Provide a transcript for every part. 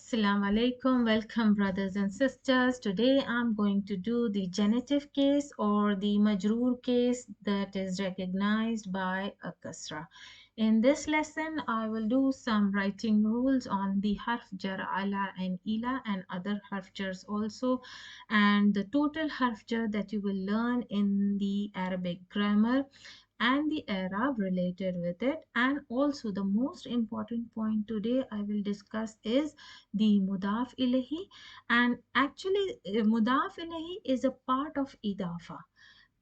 Assalamu alaikum. Welcome, brothers and sisters. Today I'm going to do the genitive case or the majroor case that is recognized by a kasra. In this lesson, I will do some writing rules on the harf jar ala and ila and other harf jars also, and the total harf jar that you will learn in the Arabic grammar and the Arab related with it. And also the most important point today I will discuss is the mudaf ilahi. And actually mudaf ilahi is a part of idaafah,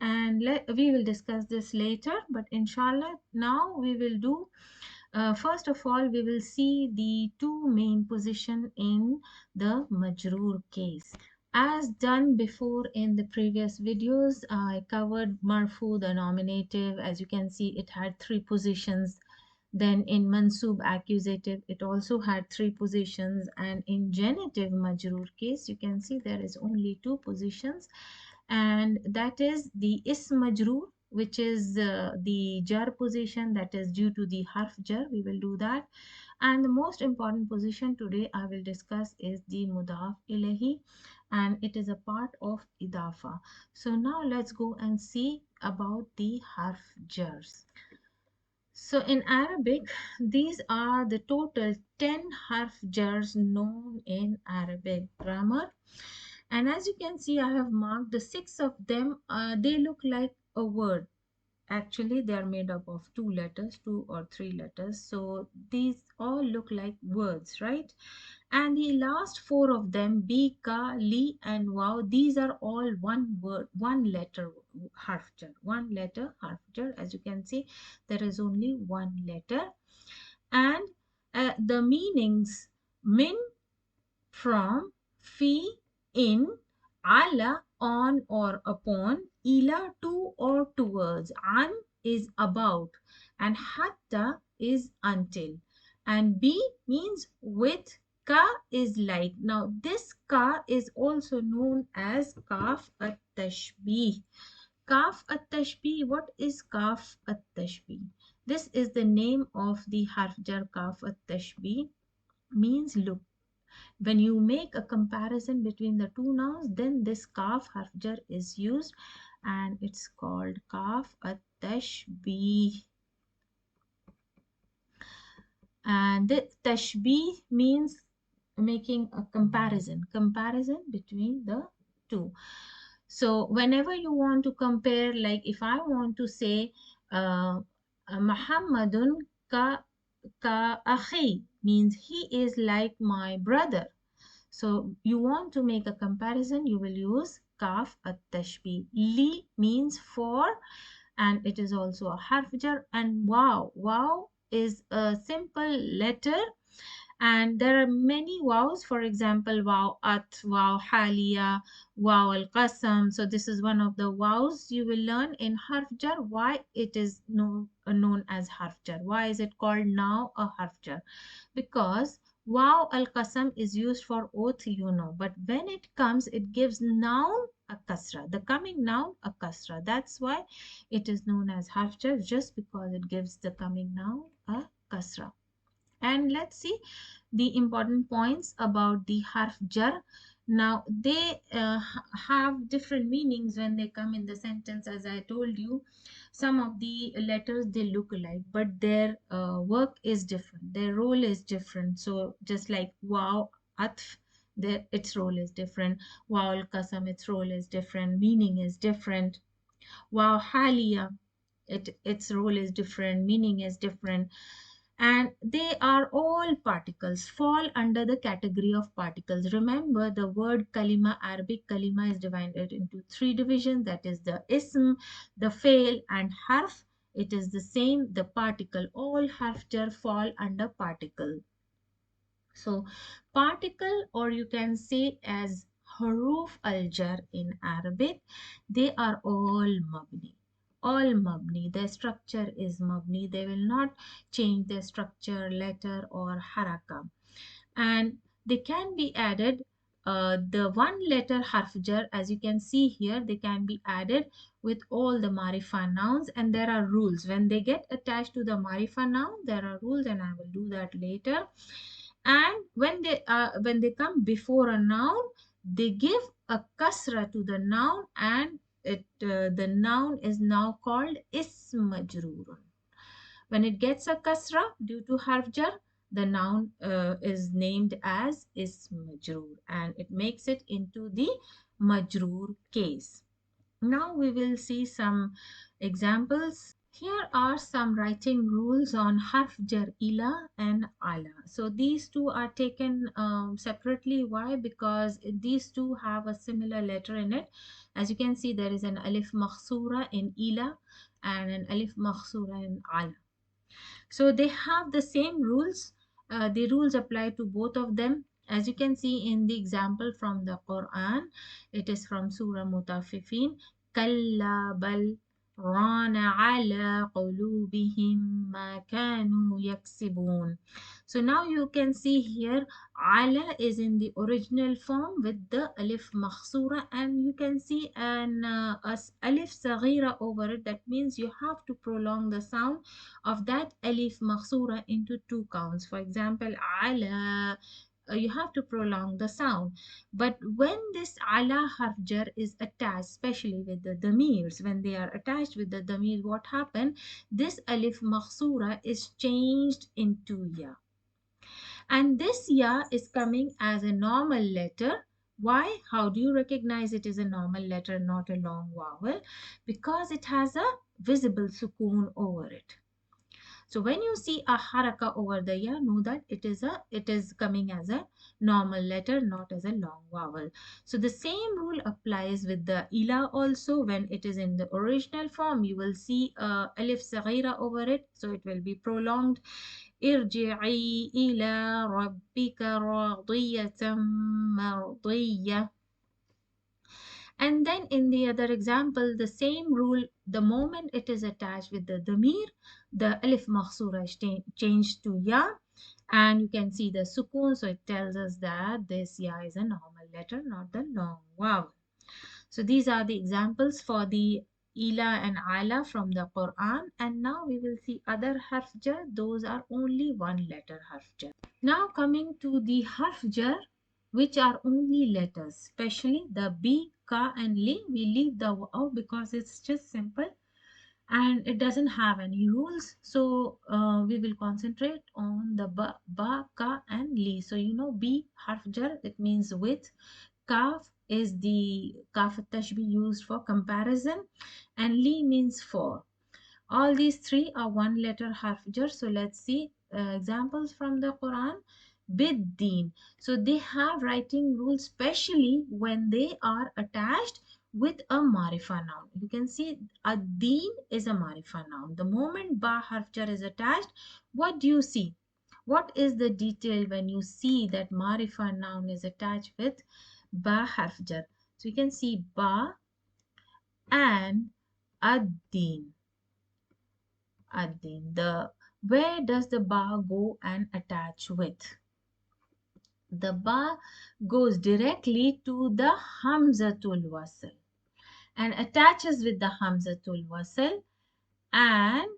and we will discuss this later, but inshallah now we will do first of all we will see the two main position in the majroor case. As done before in the previous videos, I covered marfu, the nominative. As you can see, it had three positions. Then in mansub accusative, it also had three positions. And in genitive majroor case, you can see there is only two positions. And that is the ism majroor, which is the jar position that is due to the harf jar. We will do that. And the most important position today I will discuss is the mudaf ilahi, and it is a part of idaafah. So now let's go and see about the harf jars. So in Arabic, these are the total 10 harf jars known in Arabic grammar. And as you can see, I have marked the 6 of them. They look like a word. Actually, they are made up of two letters, two or three letters. So these all look like words, right? And the last four of them, bi, ka, li, and wow, these are all one word, one letter harf jar, one letter harf jar. As you can see, there is only one letter. And the meanings min, from, fi, in, ala, on or upon, ila, to or towards, an is about, and hatta is until, and bi means with, ka is like. Now this ka is also known as kaf at-tashbih. Kaf at-tashbih, what is kaf at-tashbih? This is the name of the harf jar. Kaf at-tashbih means look. When you make a comparison between the two nouns, then this kaf harf jar is used, and it's called kaf at-tashbih. And the tashbih means making a comparison between the two. So whenever you want to compare, like if I want to say Muhammadun ka akhi, means he is like my brother. So you want to make a comparison, you will use kaf at-tashbih. Li means for, and it is also a harf jar. And wow is a simple letter, and there are many wows. For example, wow at, wow haliya, wow al qasam. So this is one of the wows you will learn in harf jar. Why it is known as harf jar? Why is it called now a harf jar? Because wow al qasam is used for oath, you know, but when it comes, it gives noun a kasra, the coming noun a kasra. That's why it is known as harf jar, just because it gives the coming noun a kasra. And let's see the important points about the harf jar. Now they have different meanings when they come in the sentence. As I told you, some of the letters they look alike, but their work is different, their role is different. So just like wow atf, its role is different. Wow al qasam, its role is different, meaning is different. Wow haliya, its role is different, meaning is different. And they are all particles, fall under the category of particles. Remember, the word kalima, Arabic kalima, is divided into three divisions, that is the ism, the fail, and harf. It is the same, the particle. All harf jar fall under particle. So particle, or you can say as huruf al jar in Arabic, they are all mabni. All mabni. Their structure is mabni. They will not change their structure, letter or haraka. And they can be added, the one letter harf jar, as you can see here, they can be added with all the marifa nouns, and there are rules. When they get attached to the marifa noun, there are rules, and I will do that later. And when they come before a noun, they give a kasra to the noun, and the noun is now called ism majroor. When it gets a kasra due to harf jar, the noun is named as ism majroor, and it makes it into the majroor case. Now we will see some examples. Here are some writing rules on harf jar ila and ala. So these two are taken separately. Why? Because these two have a similar letter in it. As you can see, there is an alif makhsura in ila and an alif makhsura in ala. So they have the same rules. The rules apply to both of them. As you can see in the example from the Quran, it is from Surah Mutaffifin. Kalla bal rana ala qulubihim ma kanu yaksibun. So now you can see here ala is in the original form with the alif makhsura, and you can see an alif saghira over it. That means you have to prolong the sound of that alif makhsura into two counts. For example, ala, you have to prolong the sound. But when this ala harf jar is attached, especially with the damirs, when they are attached with the damir, what happened? This alif makhsura is changed into ya. And this ya is coming as a normal letter. Why? How do you recognize it is a normal letter, not a long vowel? Because it has a visible sukoon over it. So when you see a haraka over the ya, know that it is coming as a normal letter, not as a long vowel. So the same rule applies with the ila also. When it is in the original form, you will see alif saghira over it, so it will be prolonged. Irji'i ila rabbika radiyatan mardiyya. And then in the other example, the same rule, the moment it is attached with the damir, the alif makhsura is changed to ya, and you can see the sukoon, so it tells us that this ya is a normal letter, not the long vowel. So these are the examples for the ila and ala from the Quran, and now we will see other harf jar. Those are only one letter harf jar. Now coming to the harf jar, which are only letters, especially the b, ka and li. We leave the waw because it's just simple and it doesn't have any rules. So we will concentrate on the ba, ka and li. So you know b harf jar, it means with. Kaf is the kaf tashbih used for comparison, and li means for. All these three are one letter harf jar. So let's see examples from the Quran. Bid-deen. So they have writing rules, especially when they are attached with a marifa noun. You can see a deen is a marifa noun. The moment ba harf jar is attached, what do you see? What is the detail when you see that marifa noun is attached with ba harf jar? So you can see ba and ad-deen. Ad-din. Where does the ba go and attach with? The ba goes directly to the hamzatul wasl and attaches with the hamzatul wasl, and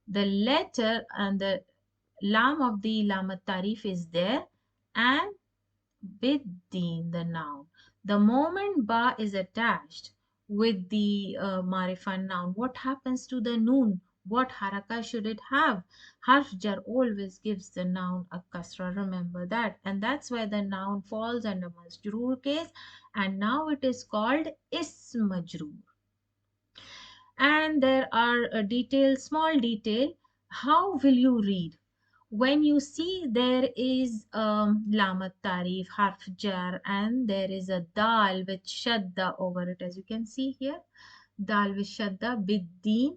the letter and the lam of the lam tarif is there, and bid-din, the noun. The moment ba is attached with the marifan noun, what happens to the noon? What haraka should it have? Harf jar always gives the noun a kasra. Remember that. And that's why the noun falls under majroor case. And now it is called ism majroor. And there are a small detail. How will you read? When you see there is lamat tarif, harf jar, and there is a dal with shadda over it, as you can see here, dal with shadda, bid-deen.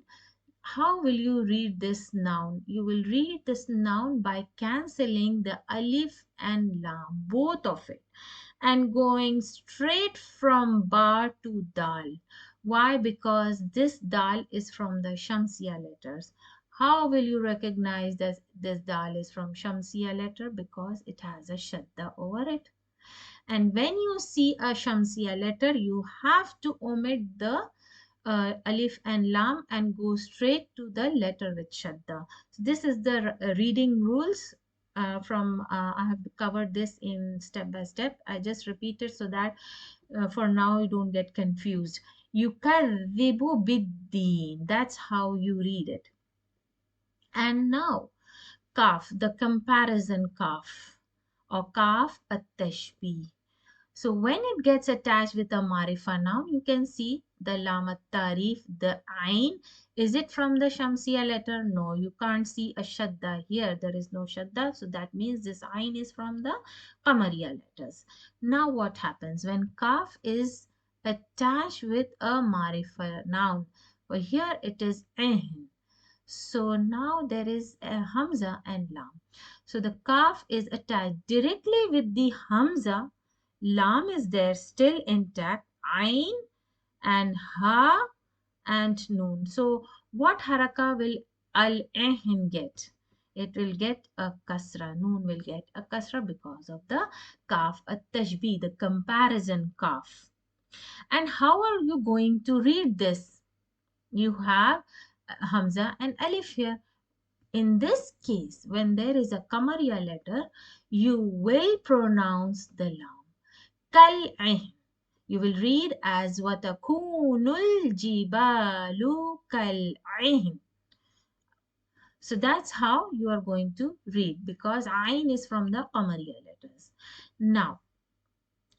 How will you read this noun? You will read this noun by cancelling the alif and lam, both of it, and going straight from ba to dal. Why? Because this dal is from the Shamsiya letters. How will you recognize that this dal is from Shamsiya letter? Because it has a shadda over it. And when you see a Shamsiya letter, you have to omit the alif and lam and go straight to the letter with shadda. So this is the reading rules. I have covered this in step by step. I just repeat it so that for now you don't get confused. Yukarribu biddin. That's how you read it. And now kaf, the comparison kaf, or kaf at-tashbih. So when it gets attached with a marifa noun, you can see the lam at-tarif, the ain. Is it from the shamsiya letter? No, you can't see a shadda here. There is no shadda. So that means this ain is from the qamariya letters. Now what happens when kaf is attached with a marifa noun? Well, here it is ain. So now there is a hamza and lam. So the kaf is attached directly with the hamza. Lam is there still intact. Ain and ha and noon. So what haraka will al-ahin get? It will get a kasra. Noon will get a kasra because of the kaf at-tashbih, the comparison kaf. And how are you going to read this? You have hamza and alif here. In this case, when there is a Kamariya letter, you will pronounce the lam. Kal-ain. You will read as watakunul jibalu kal-ain. So that's how you are going to read, because ain is from the Kamariya letters. Now,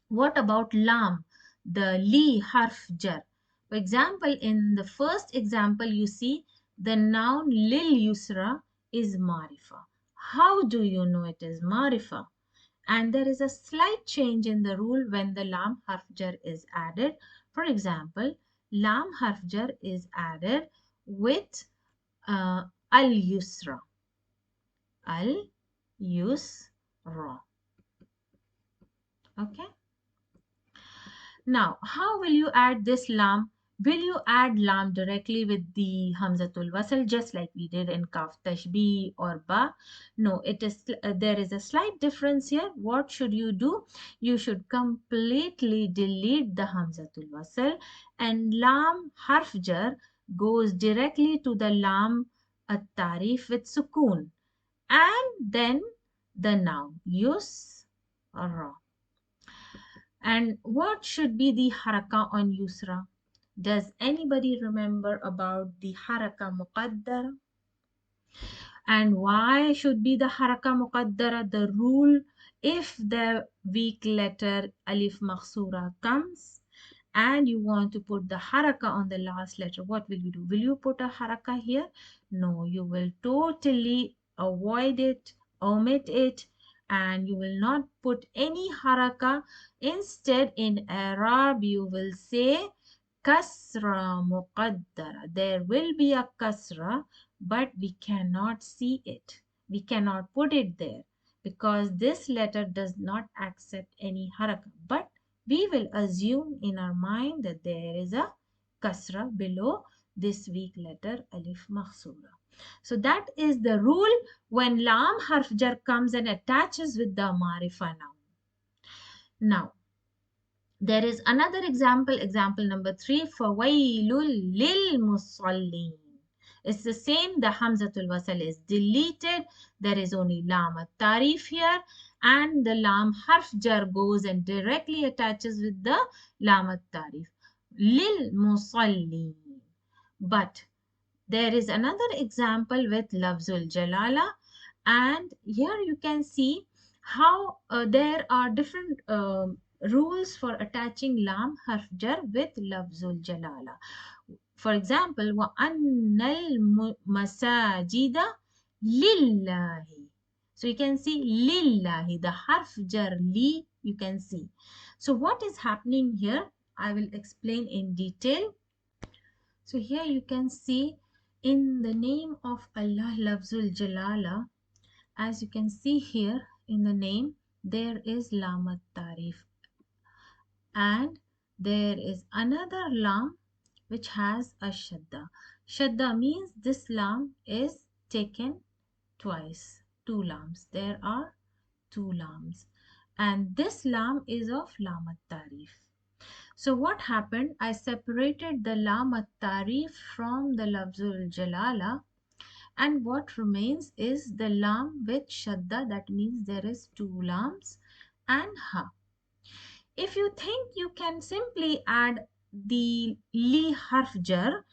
what about lam, the li harf jar? For example, in the first example, you see the noun lil yusra is marifa. How do you know it is marifa? And there is a slight change in the rule when the lam harf jar is added. For example, lam harf jar is added with al yusra. Al yusra. Okay. Now, how will you add this lam? Will you add lam directly with the hamzatul wasl, just like we did in kaf tashbih or ba? No, it is there is a slight difference here. What should you do? You should completely delete the hamzatul wasl, and lam harf jar goes directly to the lam at-tarif with sukoon, and then the noun yus ra. And what should be the haraka on yusra? Does anybody remember about the haraka muqaddara? And why should be the haraka muqaddara? The rule, if the weak letter alif makhsura comes and you want to put the haraka on the last letter, what will you do? Will you put a haraka here? No, you will totally avoid it, omit it, and you will not put any haraka. Instead, in Arab, you will say kasra muqaddara. There will be a kasra, but we cannot see it. We cannot put it there because this letter does not accept any haraka. But we will assume in our mind that there is a kasra below this weak letter alif makhsura. So that is the rule when lam harf jar comes and attaches with the marifa noun. Now, there is another example, example number 3, fawailul lil musallin. It's the same, the hamzatul wasal is deleted. There is only lam at-tarif here, and the lam harf jar goes and directly attaches with the lam at-tarif. Lil musallin. But there is another example with lafzul jalala, and here you can see how there are different rules for attaching lam harf jar with lafzul jalala. For example, وَأَنَّ الْمَسَاجِدَ لِلَّهِ. So you can see lillahi, the harf jar li, you can see. So what is happening here? I will explain in detail. So here you can see in the name of Allah, lafzul jalala, as you can see here in the name, there is lam at-tarif, and there is another lam which has a shadda. Shadda means this lam is taken twice, two lams. There are two lams, and this lam is of lam at-tarif. So what happened? I separated the lam at-tarif from the lafzul jalala And what remains is the lam with shadda, that means there is two lams, and ha. If you think you can simply add the li harf jar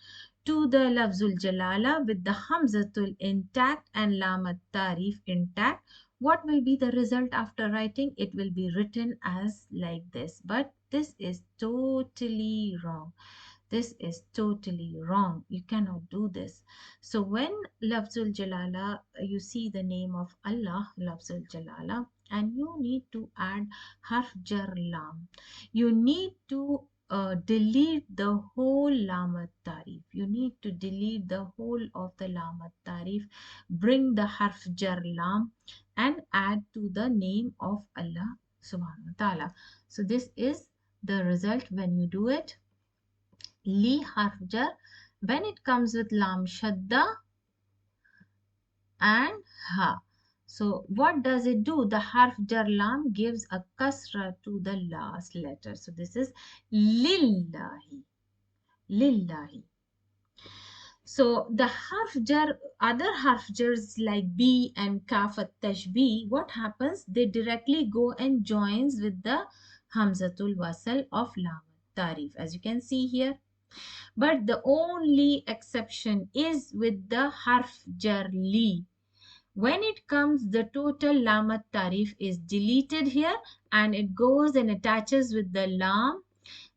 to the lafzul jalala with the hamzatul intact and lam at tarif intact, what will be the result after writing? It will be written as like this, but this is totally wrong. This is totally wrong. You cannot do this. So when lafzul jalala, you see the name of Allah, lafzul jalala, and you need to add harf jar lam, you need to delete the whole lam tarif. You need to delete the whole of the lam tarif, bring the harf jar lam, and add to the name of Allah subhanahu wa ta'ala. So this is the result when you do it. Li harf jar, when it comes with lam shadda and ha. So what does it do? The harf jar lam gives a kasra to the last letter. So this is lillahi. Lillahi. So the harf jar, other harf jars like B and kaf at tashbih, what happens? They directly go and joins with the hamzatul wasal of lam tarif, as you can see here. But the only exception is with the harf jar li. When it comes, the total lam tarif is deleted here and it goes and attaches with the lam.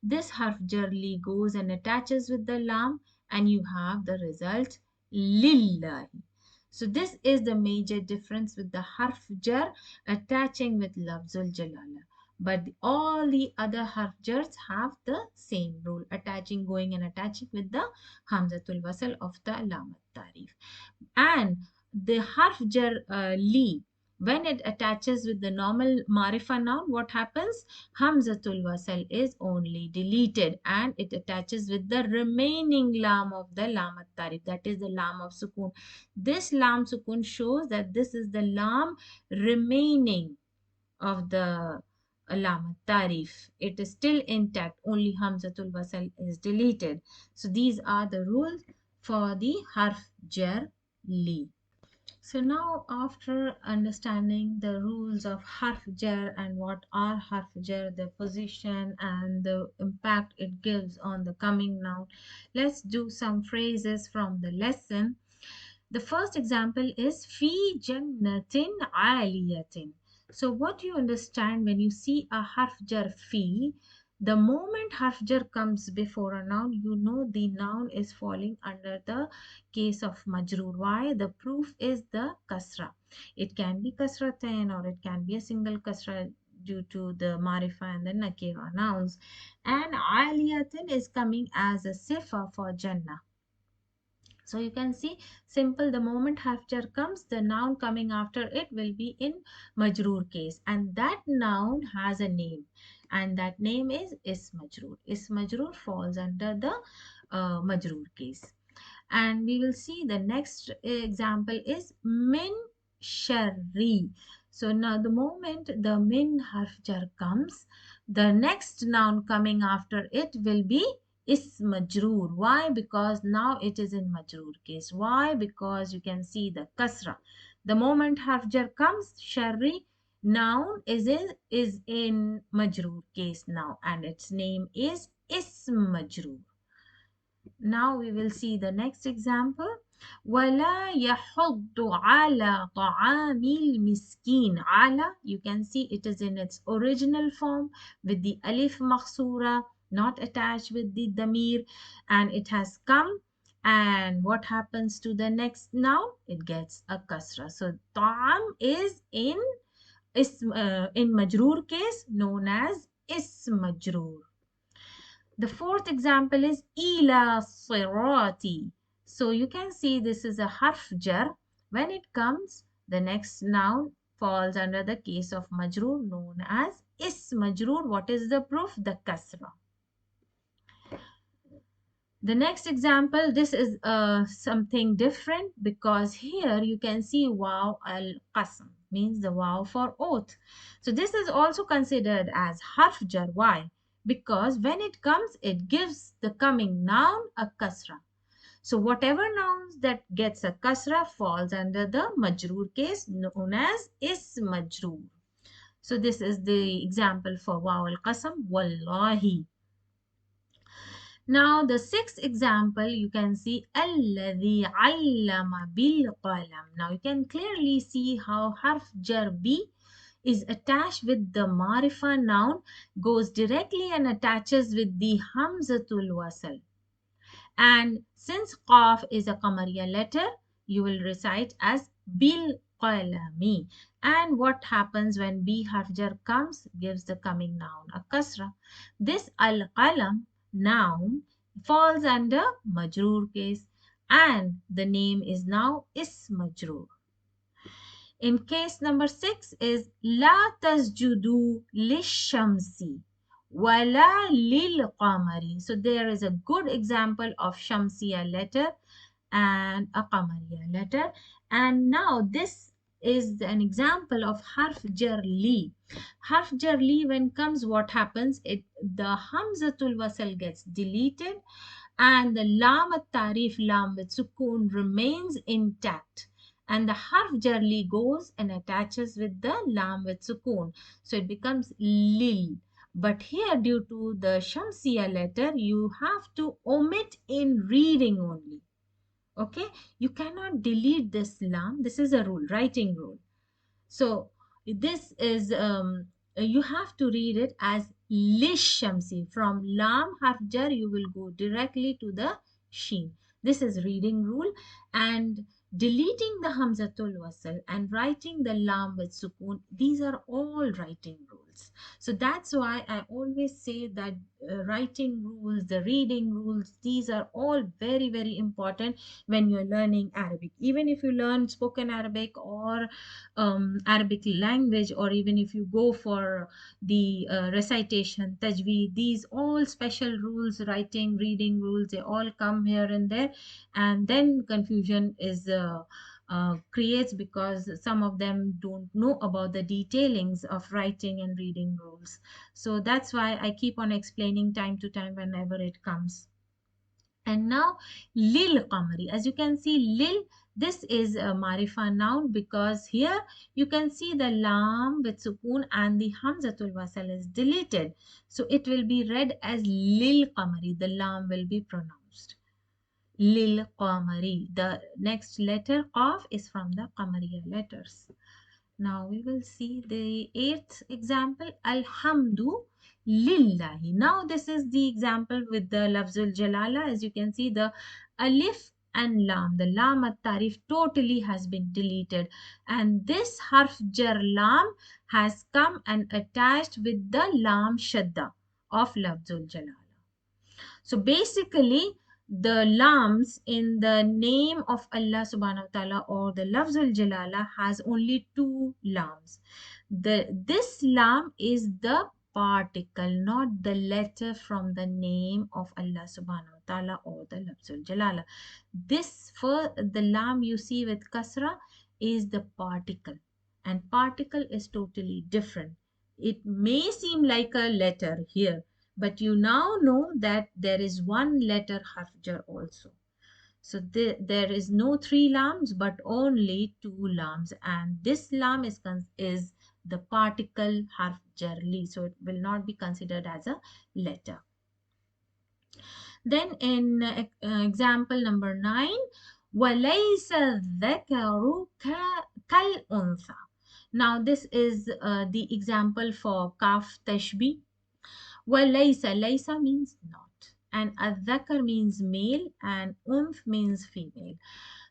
This harf jar li goes and attaches with the lam, and you have the result lillahi. So this is the major difference with the harf jar attaching with lafzul jalala. But all the other harf jars have the same rule, attaching, going and attaching with the hamzatul wasal of the lam tarif. And the harf jar li, when it attaches with the normal marifa noun, what happens? Hamzatul wasal is only deleted and it attaches with the remaining lam of the lam at-tarif, that is the lam of sukun. This lam sukun shows that this is the lam remaining of the lam at-tarif. It is still intact, only hamzatul wasal is deleted. So these are the rules for the harf jar li. So now, after understanding the rules of harf jar and what are harf jar, their position and the impact it gives on the coming noun, let's do some phrases from the lesson. The first example is fi jannatin aliyatin. So what you understand when you see a harf jar fi, the moment harf jar comes before a noun, you know the noun is falling under the case of majroor. Why? The proof is the kasra. It can be kasratain or it can be a single kasra due to the marifa and the nakira nouns. And aliyatin is coming as a sifa for jannah. So you can see simple, the moment harf jar comes, the noun coming after it will be in majroor case, and that noun has a name, and that name is majroor. Majroor falls under the majroor case. And we will see the next example is min sharri. So now the moment the min harf jar comes, the next noun coming after it will be is majroor. Why? Because now it is in majroor case. Why? Because you can see the kasra. The moment harf jar comes, sharri, noun is in majroor case now, and its name is majroor. Now we will see the next example. وَلَا يَحُضُّ عَلَى طَعَامِ الْمِسْكِينِ. Ala, you can see it is in its original form with the alif makhsura, not attached with the damir, and it has come. And what happens to the next noun? It gets a kasra. So ta'am is in majroor case known as majroor. The fourth example is ila sirati. So you can see this is a harf jar. When it comes, the next noun falls under the case of majroor known as majroor. What is the proof? The kasra. The next example, this is something different because here you can see waw al-qasam, means the waw for oath. So this is also considered as harf jar. Why? Because when it comes, it gives the coming noun a kasra. So whatever nouns that gets a kasra falls under the majroor case known as is majroor. So this is the example for waw al-qasam, wallahi. Now the sixth example, you can see alladhi allama bil qalam. Now you can clearly see how harf jar bi is attached with the marifa noun, goes directly and attaches with the hamzatul wasl. And since qaf is a qamariya letter, you will recite as bil qalami. And what happens when b harf jar comes? Gives the coming noun a kasra. This al qalam noun falls under majroor case, and the name is now is majroor. In case number 6 is La tasjudu lishamsi wala lil qamari. So there is a good example of shamsiya letter and a qamariya letter. And now this is an example of harf jar li. Harf jar li, when comes, what happens? The hamzatul wasl gets deleted and the lam at-tarif, lam with sukoon, remains intact, and the harf jarli goes and attaches with the lam with sukoon, so it becomes lil. But here, due to the shamsiya letter, you have to omit in reading only. Okay, you cannot delete this lam. This is a rule, writing rule. So this is you have to read it as lishamsi. From lam harf jar you will go directly to the sheen. This is reading rule, and deleting the hamzatul wasl and writing the lam with sukoon, these are all writing rules. So that's why I always say that writing rules, the reading rules, these are all very, very important when you're learning Arabic. Even if you learn spoken Arabic or Arabic language, or even if you go for the recitation, tajweed, these all special rules, writing, reading rules, they all come here and there, and then confusion is creates because some of them don't know about the detailings of writing and reading rules. So that's why I keep on explaining time to time whenever it comes. And now lil qamari, as you can see, lil, this is a marifa noun because here you can see the lam with sukoon and the hamzatul wasal is deleted, so it will be read as lil qamari. The lam will be pronounced lil qamari. The next letter qaf is from the qamariya letters. Now we will see the eighth example, Alhamdu Lillahi. Now this is the example with the Lafzul Jalala. As you can see, the Alif and Lam, the Lam at Tarif totally has been deleted. And this Harf Jar Lam has come and attached with the Lam Shadda of Lafzul Jalala. So basically, the lams in the name of Allah subhanahu wa ta'ala or the Lafzul Jalala has only two lams. This lam is the particle, not the letter from the name of Allah subhanahu wa ta'ala or the Lafzul Jalala. This for the lam you see with kasra is the particle, and particle is totally different. It may seem like a letter here, but you now know that there is one letter harf jar also. So there is no three lams but only two lams, and this lam is the particle harf jar li, so it will not be considered as a letter. Then in example number 9, وَلَيْسَ الذَّكَرُ كَالْأُنْثَى. Now this is the example for kaf tashbih. Well, laysa means not, and adhakar means male, and unth means female.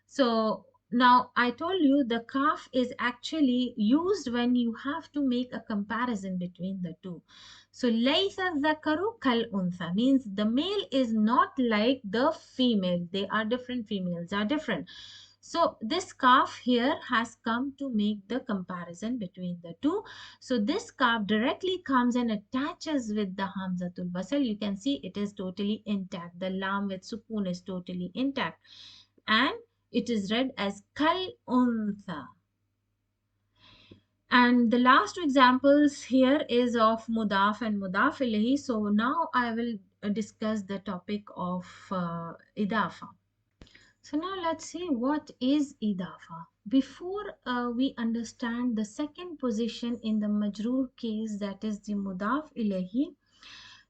So now I told you the kaf is actually used when you have to make a comparison between the two. So laysa dhakaru kal untha means the male is not like the female. They are different. Females are different. So this kaf here has come to make the comparison between the two. So this kaf directly comes and attaches with the hamzatul wasl. You can see it is totally intact. The lam with sukoon is totally intact, and it is read as kal untha. And the last two examples here is of mudaf and mudaf ilayhi. So now I will discuss the topic of idaafah. So now let's see what is idafa. Before we understand the second position in the majroor case, that is the mudaf ilahi,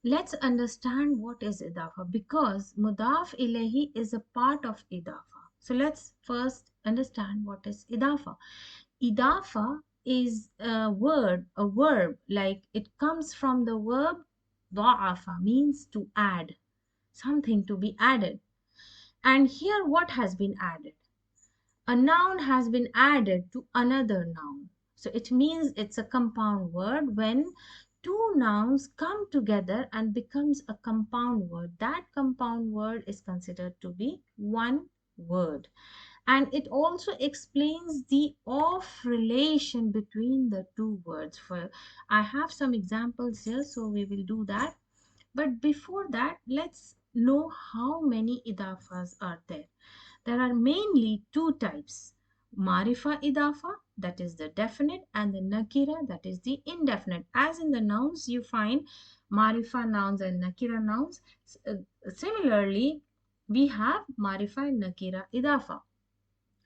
let's understand what is idafa, because mudaf ilahi is a part of idafa. So let's first understand what is idafa. Idafa is a verb, like it comes from the verb da'afa, means to add, something to be added. And here what has been added? A noun has been added to another noun. So it means it's a compound word. When two nouns come together and becomes a compound word, that compound word is considered to be one word. And it also explains the off relation between the two words. For I have some examples here, so we will do that. But before that, let's know how many idafas are there. There are mainly two types: marifa idafa, that is the definite, and the nakira, that is the indefinite. As in the nouns, you find marifa nouns and nakira nouns. Similarly, we have marifa and nakira idafa.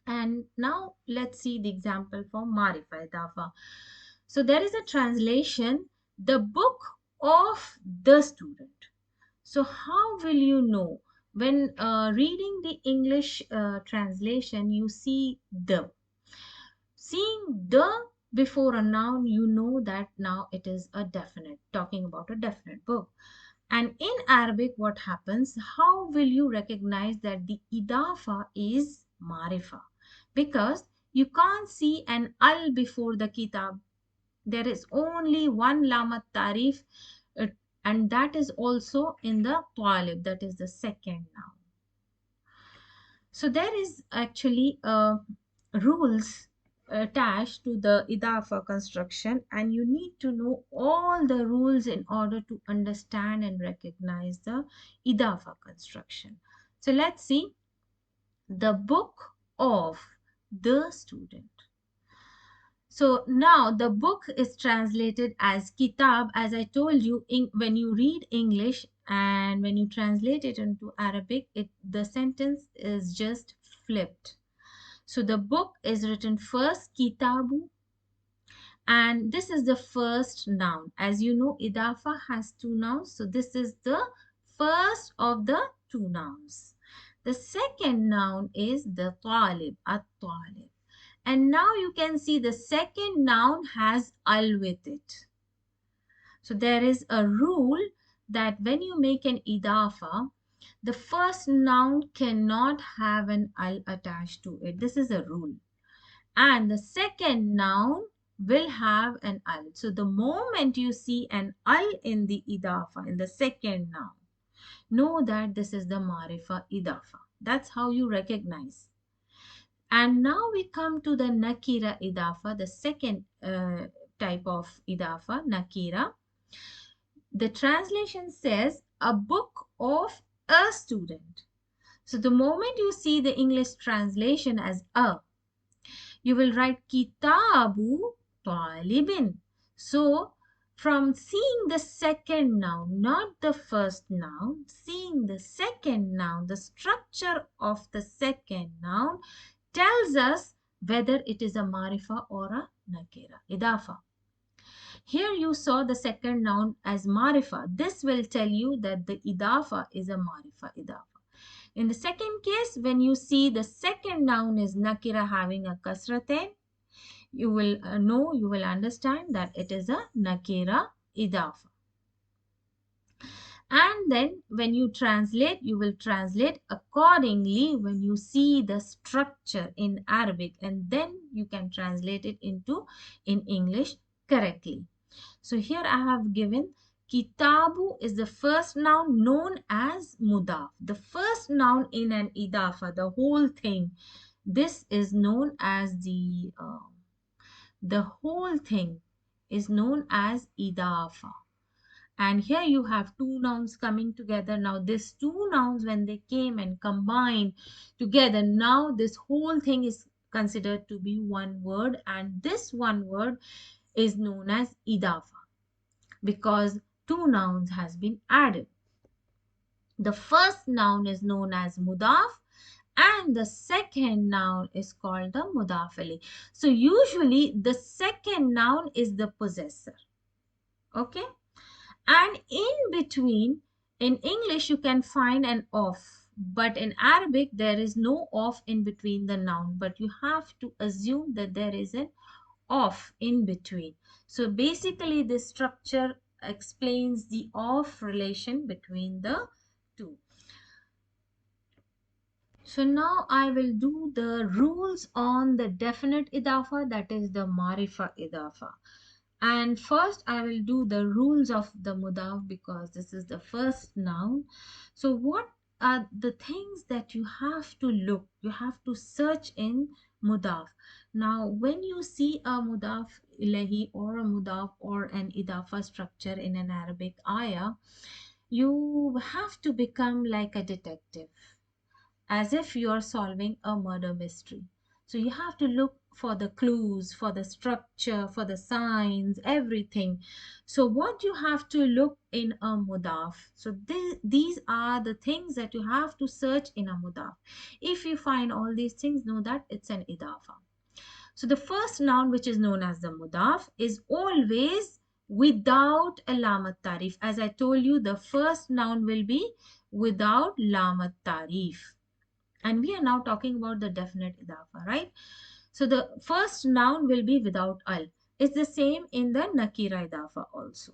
And now let's see the example for marifa idafa. So there is a translation, the book of the student. So how will you know? When reading the English translation, you see the. Seeing the before a noun, you know that now it is a definite, talking about a definite book. And in Arabic, what happens? How will you recognize that the idafa is marifa? Because you can't see an al before the kitab. There is only one lamat tarif, uh, and that is also in the talib, that is the second noun. So there is actually rules attached to the idafa construction, and you need to know all the rules in order to understand and recognize the idafa construction. So let's see, the book of the student. So now the book is translated as kitab. As I told you, when you read English and when you translate it into Arabic, the sentence is just flipped. So the book is written first, kitabu, and this is the first noun. As you know, idafa has two nouns, so this is the first of the two nouns. The second noun is the talib, at-talib. And now you can see the second noun has al with it. So there is a rule that when you make an idafa, the first noun cannot have an al attached to it. This is a rule. And the second noun will have an al. So the moment you see an al in the idafa, in the second noun, know that this is the marifa idafa. That's how you recognize. And now we come to the nakira idafa, the second type of idafa, nakira. The translation says a book of a student. So the moment you see the English translation as a, you will write kitabu talibin. So from seeing the second noun, not the first noun, seeing the second noun, the structure of the second noun tells us whether it is a marifa or a nakira, idafa. Here you saw the second noun as marifa. This will tell you that the idafa is a marifa idafa. In the second case, when you see the second noun is nakira having a kasratain, you will know, you will understand that it is a nakira idafa. And then when you translate, you will translate accordingly when you see the structure in Arabic, and then you can translate it into in English correctly. So here I have given kitabu is the first noun known as mudaf. The first noun in an idafa, the whole thing. This is known as the whole thing is known as idafa. And here you have two nouns coming together. Now these two nouns, when they came and combined together, now this whole thing is considered to be one word, and this one word is known as idafa because two nouns has been added. The first noun is known as mudaf and the second noun is called the mudaf ilayh. So usually the second noun is the possessor. Okay, and in between, in English you can find an of, but in Arabic there is no of in between the noun, but you have to assume that there is an of in between. So basically this structure explains the of relation between the two. So now I will do the rules on the definite idafa, that is the marifa idafa. And first I will do the rules of the mudaf because this is the first noun. So what are the things that you have to look, you have to search in mudaf? Now when you see a mudaf ilahi or a mudaf or an idafa structure in an Arabic ayah, you have to become like a detective, as if you are solving a murder mystery. So you have to look for the clues, for the structure, for the signs, everything. So what you have to look in a mudaf. So these are the things that you have to search in a mudaf. If you find all these things, know that it's an idafa. So the first noun, which is known as the mudaf, is always without a lamat tarif. As I told you, the first noun will be without lamat tarif. And we are now talking about the definite idafa, right? So the first noun will be without al. It's the same in the nakira idafa also.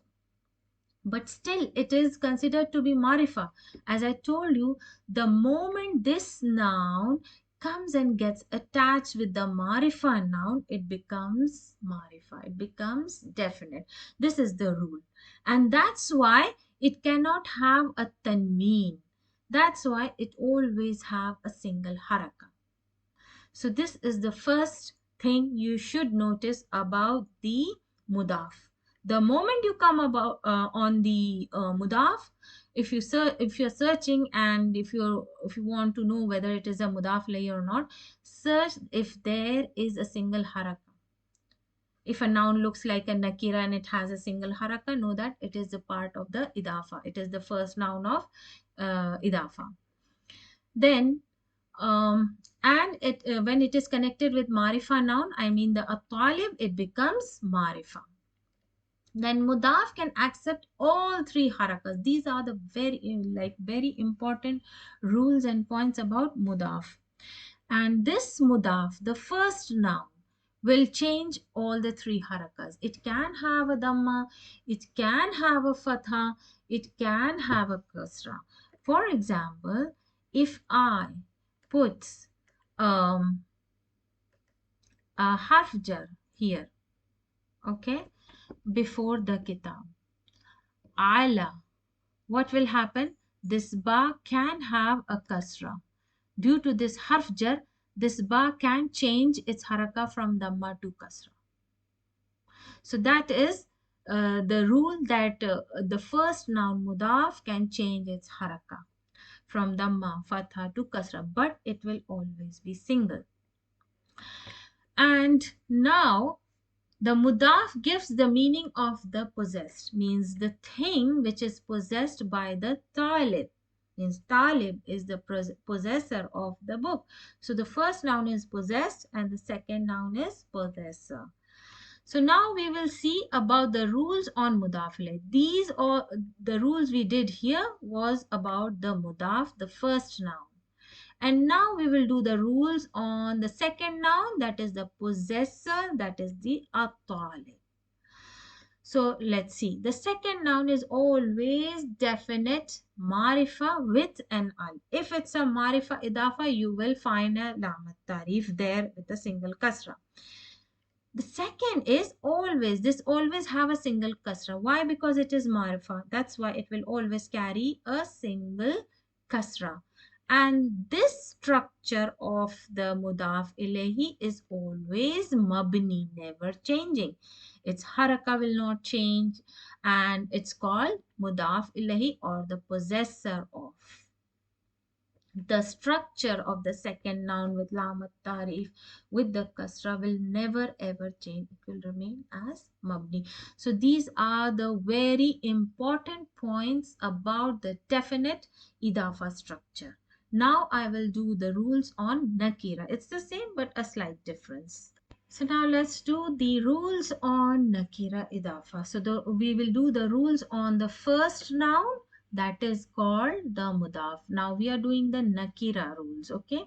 But still, it is considered to be marifa. As I told you, the moment this noun comes and gets attached with the marifa noun, it becomes marifa. It becomes definite. This is the rule. And that's why it cannot have a tanween. That's why it always have a single haraka. So this is the first thing you should notice about the mudaf. The moment you come about on the mudaf, if you're searching and if you want to know whether it is a mudaf layer or not, search if there is a single haraka. If a noun looks like a nakira and it has a single haraka, know that it is a part of the idafa. It is the first noun of idafa. Then and it when it is connected with marifa noun, I mean the at-talib, it becomes marifa. Then mudaf can accept all three harakas. These are the very important rules and points about mudaf. And this mudaf, the first noun, will change all the three harakas. It can have a dhamma, it can have a fatha, it can have a kasra. For example, if I put um, a harf jar here, okay, before the kitab, ala, what will happen? This ba can have a kasra. Due to this harf jar, this ba can change its haraka from dhamma to kasra. So that is the rule that the first noun mudaf can change its haraka from dhamma, fatha to kasra, but it will always be single. And now the mudaf gives the meaning of the possessed, means the thing which is possessed by the talib. Means talib is the possessor of the book. So the first noun is possessed and the second noun is possessor. So now we will see about the rules on mudaf ilayh. These are the rules we did here was about the mudaf, the first noun. And now we will do the rules on the second noun, that is the possessor, that is the at-talib. So let's see. The second noun is always definite marifa with an al. If it's a marifa idafa, you will find a lamat tarif there with a single kasra. The second is always, this always have a single kasra. Why? Because it is marifa. That's why it will always carry a single kasra. And this structure of the mudaf ilahi is always mabni, never changing. Its haraka will not change and it's called mudaf ilahi or the possessor of. The structure of the second noun with lamat tarif with the kasra will never ever change. It will remain as mabni. So these are the very important points about the definite idafa structure. Now I will do the rules on nakira. It's the same but a slight difference. So now let's do the rules on nakira idafa. So we will do the rules on the first noun, that is called the mudaf. Now we are doing the nakira rules, okay?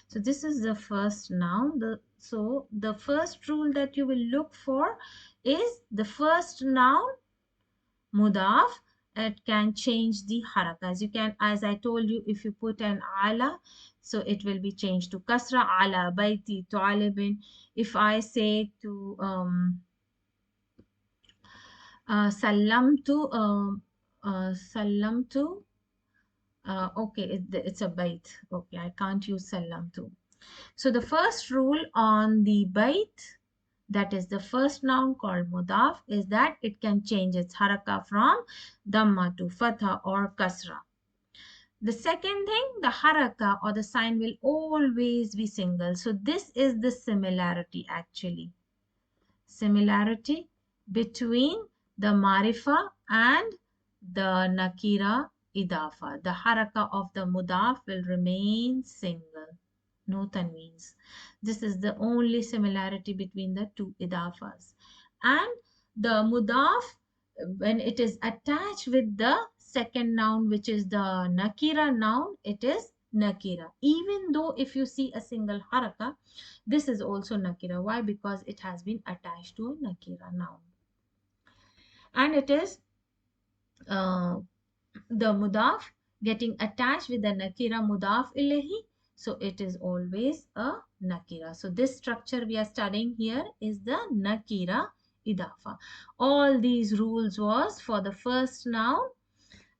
So this is the first noun. So the first rule that you will look for is the first noun mudaf. It can change the haraka. As you can, as I told you, if you put an ala, so it will be changed to kasra, ala baiti talibin. If I say to sallamtu, sallamtu, okay, it's a bait. Okay, I can't use sallamtu. So the first rule on the bait, that is the first noun called mudaf, is that it can change its haraka from dhamma to fatha or kasra. The second thing, the haraka or the sign will always be single. So this is the similarity actually. Similarity between the marifa and the nakira idafa. The haraka of the mudaf will remain single, no tanweens. This is the only similarity between the two idafas. And the mudaf, when it is attached with the second noun, which is the nakira noun, it is nakira. Even though if you see a single haraka, this is also nakira. Why? Because it has been attached to a nakira noun. And it is the mudaf getting attached with the nakira mudaf ilahi. So it is always a nakira. So this structure we are studying here is the nakira idafa. All these rules was for the first noun.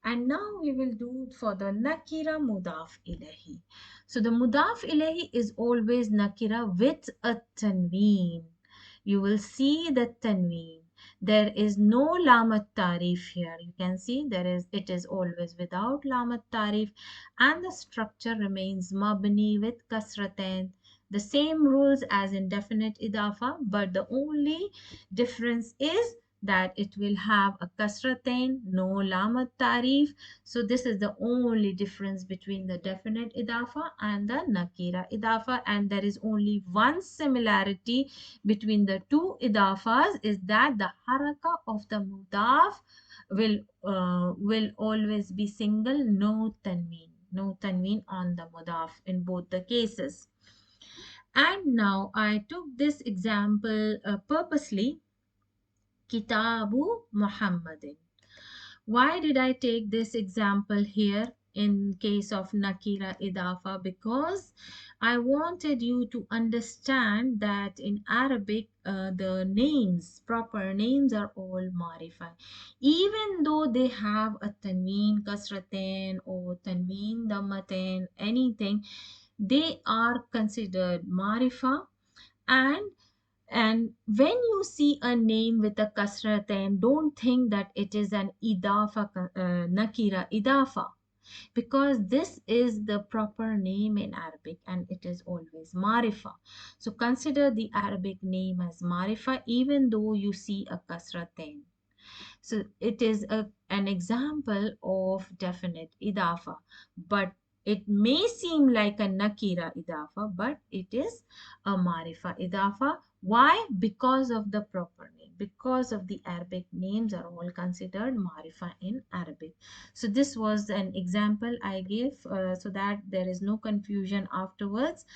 And now we will do for the nakira mudaf ilahi. So the mudaf ilahi is always nakira with a tanween. You will see the tanween. There is no lamat tarif here. You can see it is always without lamat tarif, and the structure remains mabni with kasratain. The same rules as in definite idafa, but the only difference is that it will have a kasratain, no lamat tarif. So this is the only difference between the definite idafa and the nakira idafa, and there is only one similarity between the two idafas, is that the haraka of the mudaf will always be single, no tanween on the mudaf in both the cases. And now I took this example purposely, Kitabu Muhammadin. Why did I take this example here in case of Nakira Idafa? Because I wanted you to understand that in Arabic, the names, proper names are all marifa. Even though they have a tanween kasratain or tanween dhammatain, anything, they are considered marifa. And when you see a name with a kasra, then don't think that it is an idafa, nakira idafa, because this is the proper name in Arabic and it is always marifa. So consider the Arabic name as marifa even though you see a kasra then. So it is an example of definite idafa, but it may seem like a nakira idafa, but it is a marifa idafa. Why? Because of the proper name, because of the Arabic names are all considered marifa in Arabic. So this was an example I gave so that there is no confusion afterwards.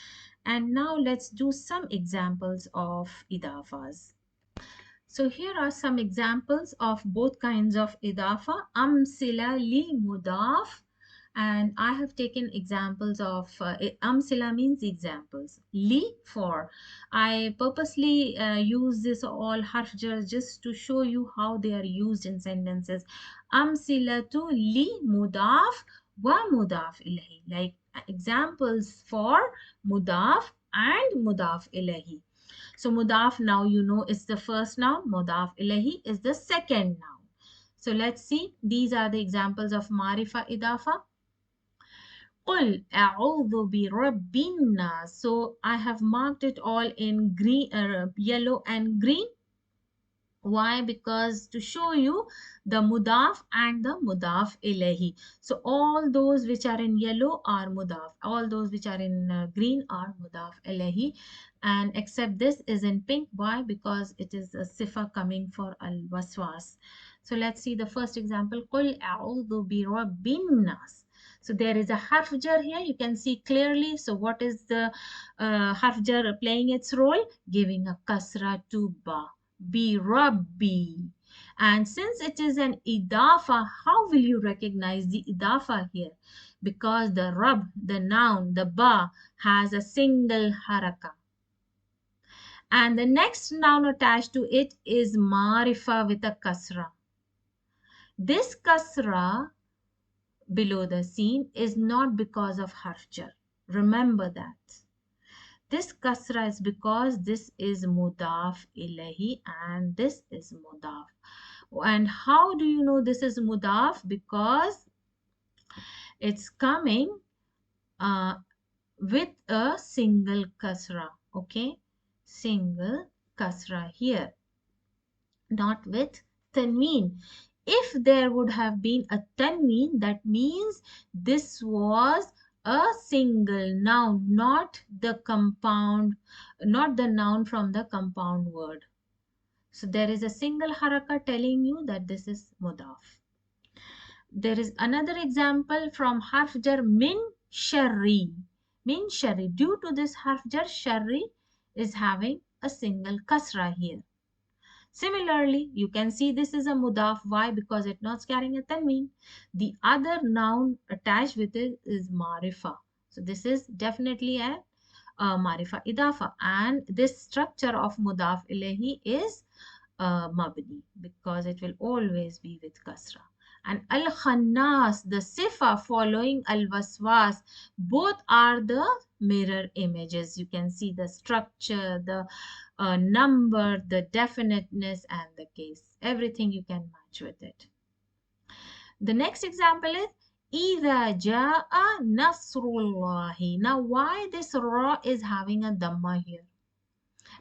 And now let's do some examples of idafas. So here are some examples of both kinds of idafa. Amsila li mudaf. And I have taken examples of amsila means examples. Li for. I purposely use this all harf jar just to show you how they are used in sentences. Amsilatu li mudaf wa mudaf ilahi. Like examples for mudaf and mudaf ilahi. So mudaf, now you know is the first noun. Mudaf ilahi is the second noun. So let's see. These are the examples of marifa idafa. Qul a'udhu bi rabbin nas. So I have marked it all in green, yellow and green. Why? Because to show you the mudaf and the mudaf ilahi. So all those which are in yellow are mudaf. All those which are in green are mudaf ilahi. And except this is in pink. Why? Because it is a sifa coming for al-waswas. So let's see the first example. قُلْ أَعُوذُ بِرَبِّ النَّاسِ. So there is a harf jar here. You can see clearly. So what is the harf jar playing its role? Giving a kasra to ba. Be Rabbi. And since it is an idaafah, how will you recognize the idaafah here? Because the Rab, the noun, the ba, has a single haraka. And the next noun attached to it is marifa with a kasra. This kasra below the scene is not because of harf jar. Remember that. This kasra is because this is mudaf ilahi and this is mudaf. And how do you know this is mudaf? Because it's coming uh, with a single kasra. Okay, single kasra here, not with tanween. If there would have been a tanween, that means this was a single noun, not the compound, not the noun from the compound word. So there is a single haraka telling you that this is mudaf. There is another example from harf jar min sharri. Min sharri. Due to this harf jar, sharri is having a single kasra here. Similarly, you can see this is a mudaf. Why? Because it's not carrying a tanween. The other noun attached with it is marifa. So this is definitely a marifa idafa. And this structure of mudaf ilahi is mabni because it will always be with kasra. And al-khannas, the sifa following al-waswas, both are the mirror images. You can see the structure, the number, the definiteness, and the case. Everything you can match with it. The next example is إِذَا جَاءَ نَصْرُ اللَّهِ. Now, why this ra is having a dhamma here?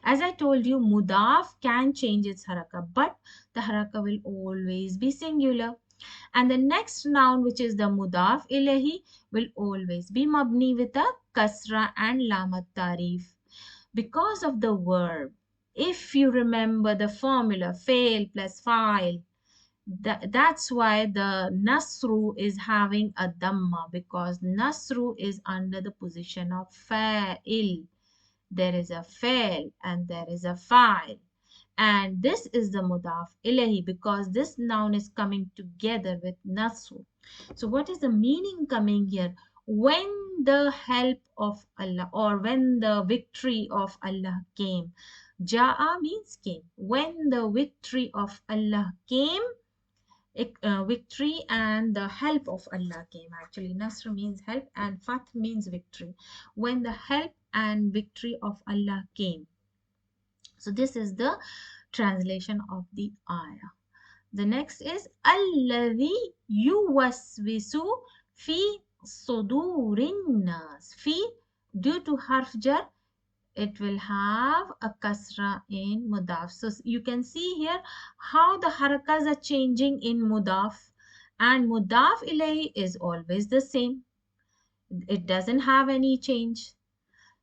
As I told you, mudaf can change its haraka, but the haraka will always be singular. And the next noun, which is the mudaf ilahi, will always be mabni with a kasra and lamat tarif. Because of the verb, if you remember the formula, fail plus file, that's why the nasru is having a dhamma, because nasru is under the position of fa'il. There is a fail and there is a file, and this is the mudaf ilahi because this noun is coming together with nasr. So what is the meaning coming here? When the help of Allah or when the victory of Allah came. Ja'a means came. When the victory of Allah came, victory and the help of Allah came. Actually, Nasr means help and Fath means victory. When the help and victory of Allah came. So this is the translation of the ayah. The next is الذي يوسوس في صدور الناس. Fi, due to harf jar, it will have a kasra in mudaf. So you can see here how the harakas are changing in mudaf, and mudaf ilayhi is always the same. It doesn't have any change.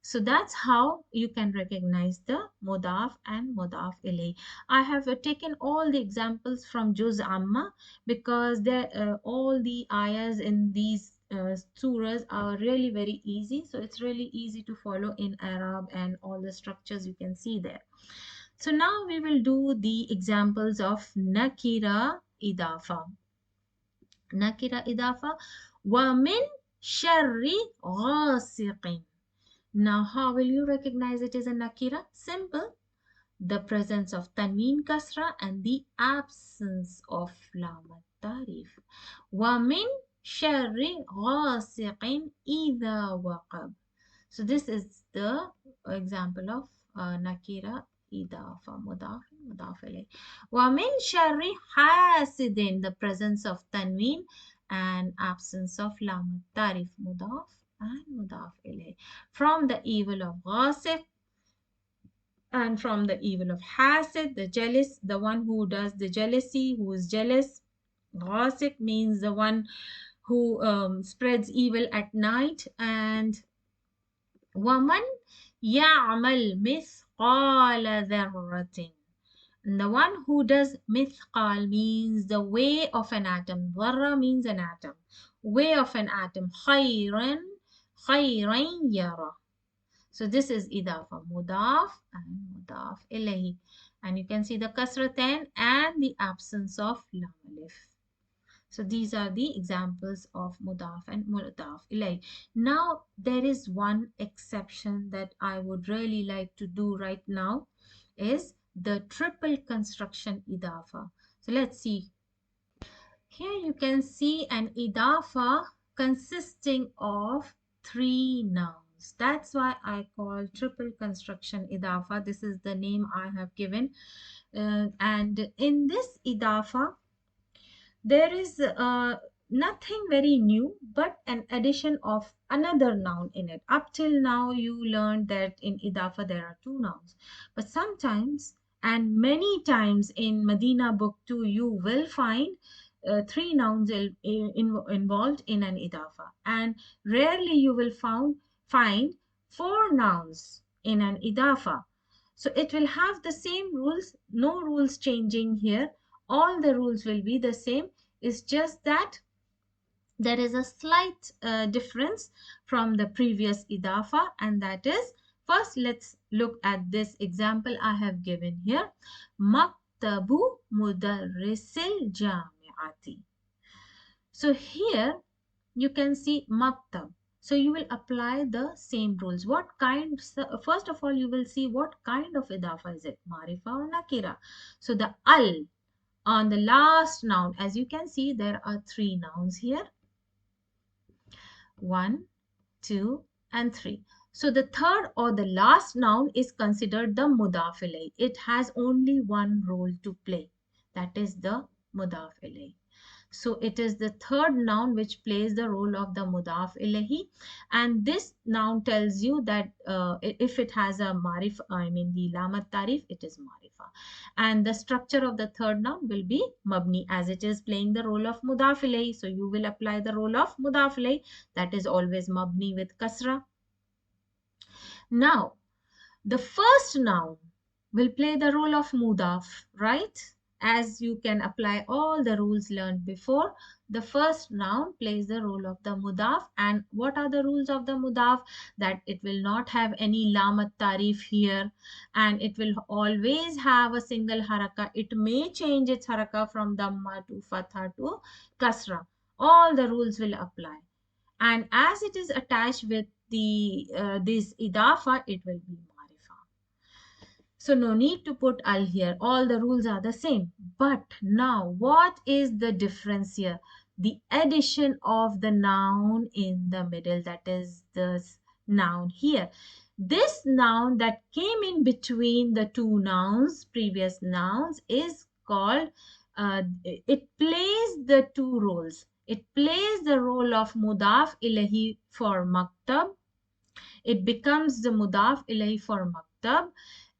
So that's how you can recognize the mudaf and mudaf ilayhi. I have taken all the examples from Juz Amma because all the ayahs in these surahs are really very easy. So it's really easy to follow in Arab and all the structures you can see there. So now we will do the examples of Nakira Idafa. Nakira Idafa wa min sharri ghasiqin. Now, how will you recognize it as a nakira? Simple. The presence of tanween kasra and the absence of lam tarif. وَمِن شَرِّ غَاسِقٍ إِذَا وَقَبْ. So this is the example of nakira idafa mudaf mudaf ilayh. وَمِن شَرِّ حَاسِدٍ, the presence of tanween and absence of lam tarif mudaf and mudaf ilayh. From the evil of ghasib And from the evil of hasid, the jealous, the one who does the jealousy, who is jealous. Ghasik means the one who spreads evil at night. And وَمَنْ يَعْمَلْ مِثْقَالَ ذَرَّةٍ. And the one who does mithqal means the way of an atom. Dharra means an atom. Way of an atom. خَيْرًا خَيْرًا يَرَى. So this is idafa, mudaf and mudaf ilayhi. And you can see the kasratain and the absence of lam alif. So these are the examples of mudaf and mudaf ilayhi. Now there is one exception that I would really like to do right now is the triple construction idafa. So let's see. Here you can see an idafa consisting of three nouns. That's why I call triple construction idafa. This is the name I have given. And in this idafa, there is nothing very new but an addition of another noun in it. Up till now, you learned that in idafa there are two nouns. But sometimes and many times in Medina book 2, you will find three nouns involved in an idafa. And rarely you will find four nouns in an idafa. So it will have the same rules, no rules changing here. All the rules will be the same. It's just that there is a slight difference from the previous idafa, and that is, first let's look at this example I have given here. Maktabu mudarrisil jami'ati. So here you can see maktab. So you will apply the same rules. What kind? First of all, you will see what kind of idafa is it, marifa or nakira. So the al on the last noun, as you can see, there are three nouns here. 1, 2, and 3. So the third or the last noun is considered the mudaf ilayh. It has only one role to play. That is the mudaf ilayh. So it is the third noun which plays the role of the mudaf ilayhi, and this noun tells you that if it has a marif, I mean the lamat tarif, it is marifa, and the structure of the third noun will be mabni as it is playing the role of mudaf ilayhi. So you will apply the role of mudaf ilayhi, that is always mabni with kasra. Now the first noun will play the role of mudaf, right? As you can apply all the rules learned before, the first noun plays the role of the mudaf. And what are the rules of the mudaf? That it will not have any lamat tarif here, and it will always have a single haraka. It may change its haraka from dhamma to fatha to kasra. All the rules will apply. And as it is attached with the this idafa, it will be marifa. So no need to put al here. All the rules are the same. But now what is the difference here? The addition of the noun in the middle, that is the noun here. This noun that came in between the two nouns, previous nouns, is called, it plays the two roles. It plays the role of mudaf ilahi for maktab. It becomes the mudaf ilahi for maktab,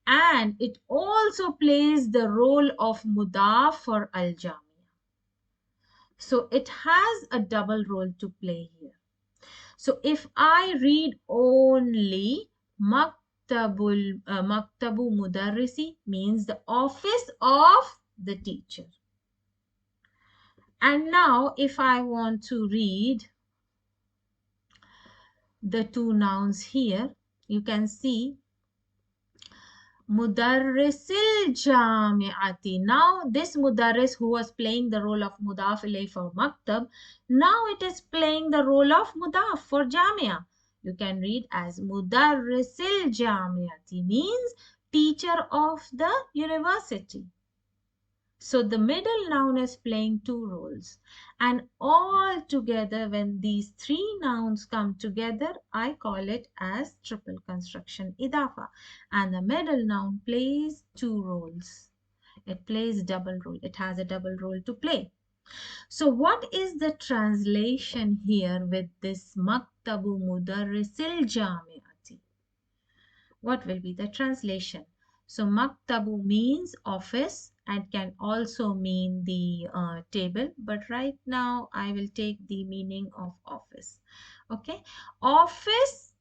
and it also plays the role of mudaf for al-jamia. So it has a double role to play here. So if I read only maktabu mudarrisi, means the office of the teacher. And now if I want to read the two nouns here, you can see Mudarrisil Jami'ati. Now this Mudarris who was playing the role of Mudaf ilayh for Maktab, now it is playing the role of Mudaf for Jamia. You can read as Mudarrisil Jami'ati, means teacher of the university. So the middle noun is playing two roles, and all together when these three nouns come together, I call it as triple construction idafa, and the middle noun plays two roles. It plays double role. It has a double role to play. So what is the translation here with this maktabu mudarrisil jami'ati? What will be the translation? So maktabu means office and can also mean the table, but right now I will take the meaning of office. Okay, office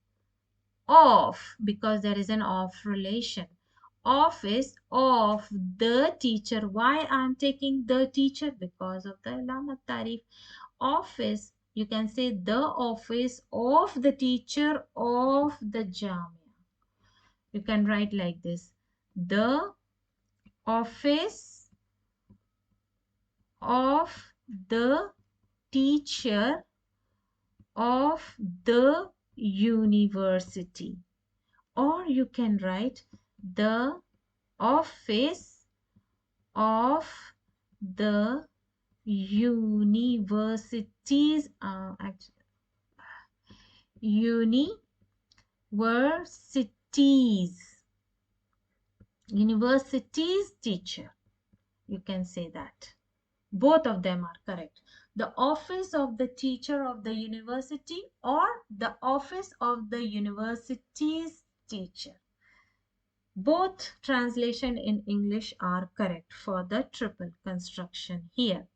of, because there is an of relation. Office of the teacher. Why I'm taking the teacher? Because of the alamat tarif. Office, you can say the office of the teacher of the jamia. You can write like this: the office of the teacher of the university. Or you can write the office of the universities, universities teacher. You can say that. Both of them are correct. The office of the teacher of the university or the office of the university's teacher. Both translation in English are correct for the triple construction here.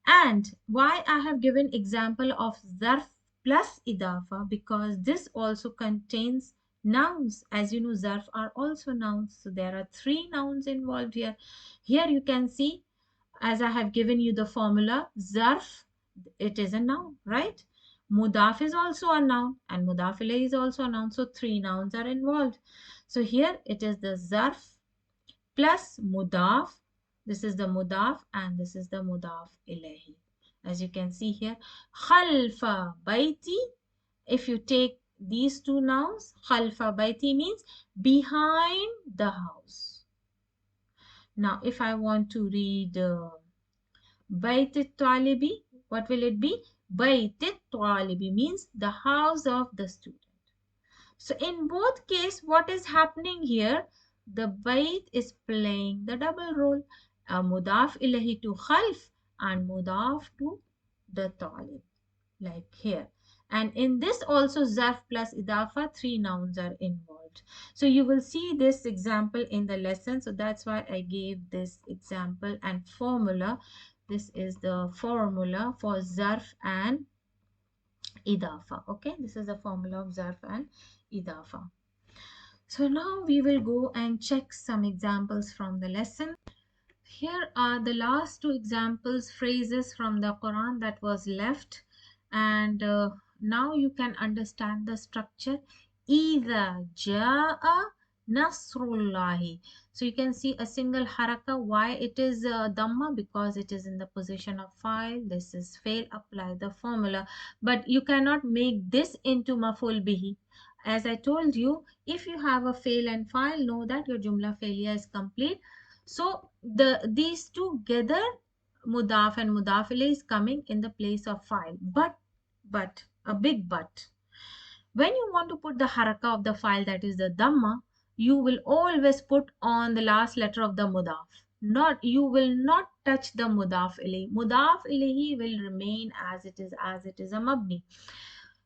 And why I have given example of zarf plus idafa, because this also contains nouns. As you know, zarf are also nouns. So there are three nouns involved here. Here you can see, as I have given you the formula, zarf, it is a noun, right? Mudaf is also a noun and mudaf ilayhi is also a noun. So three nouns are involved. So here it is the zarf plus mudaf. This is the mudaf and this is the mudaf ilayhi. As you can see here, khalfa baiti. If you take these two nouns, khalfa baiti means behind the house. Now, if I want to read Bait talibi, what will it be? Bait talibi means the house of the student. So in both case, what is happening here? The bait is playing the double role. A mudaf ilahi to khalf and mudaf to the talib, like here. And in this also zarf plus idafa, three nouns are involved. So you will see this example in the lesson. So that's why I gave this example and formula. This is the formula for zarf and idafa. Okay, this is the formula of zarf and idafa. So now we will go and check some examples from the lesson. Here are the last two examples, phrases from the Quran that was left. And now you can understand the structure. إِذَا جَاءَ Nasrullahi. So you can see a single haraka. Why it is dhamma? Because it is in the position of file. This is fail. Apply the formula. But you cannot make this into maful bihi. As I told you, if you have a fail and file, know that your jumla failure is complete. So these together, mudaf and mudaf ilayh is coming in the place of file. But a big but. When you want to put the haraka of the file, that is the dhamma, you will always put on the last letter of the mudaf. You will not touch the mudaf ilayhi. Mudaf ilayhi will remain as it is a mabni.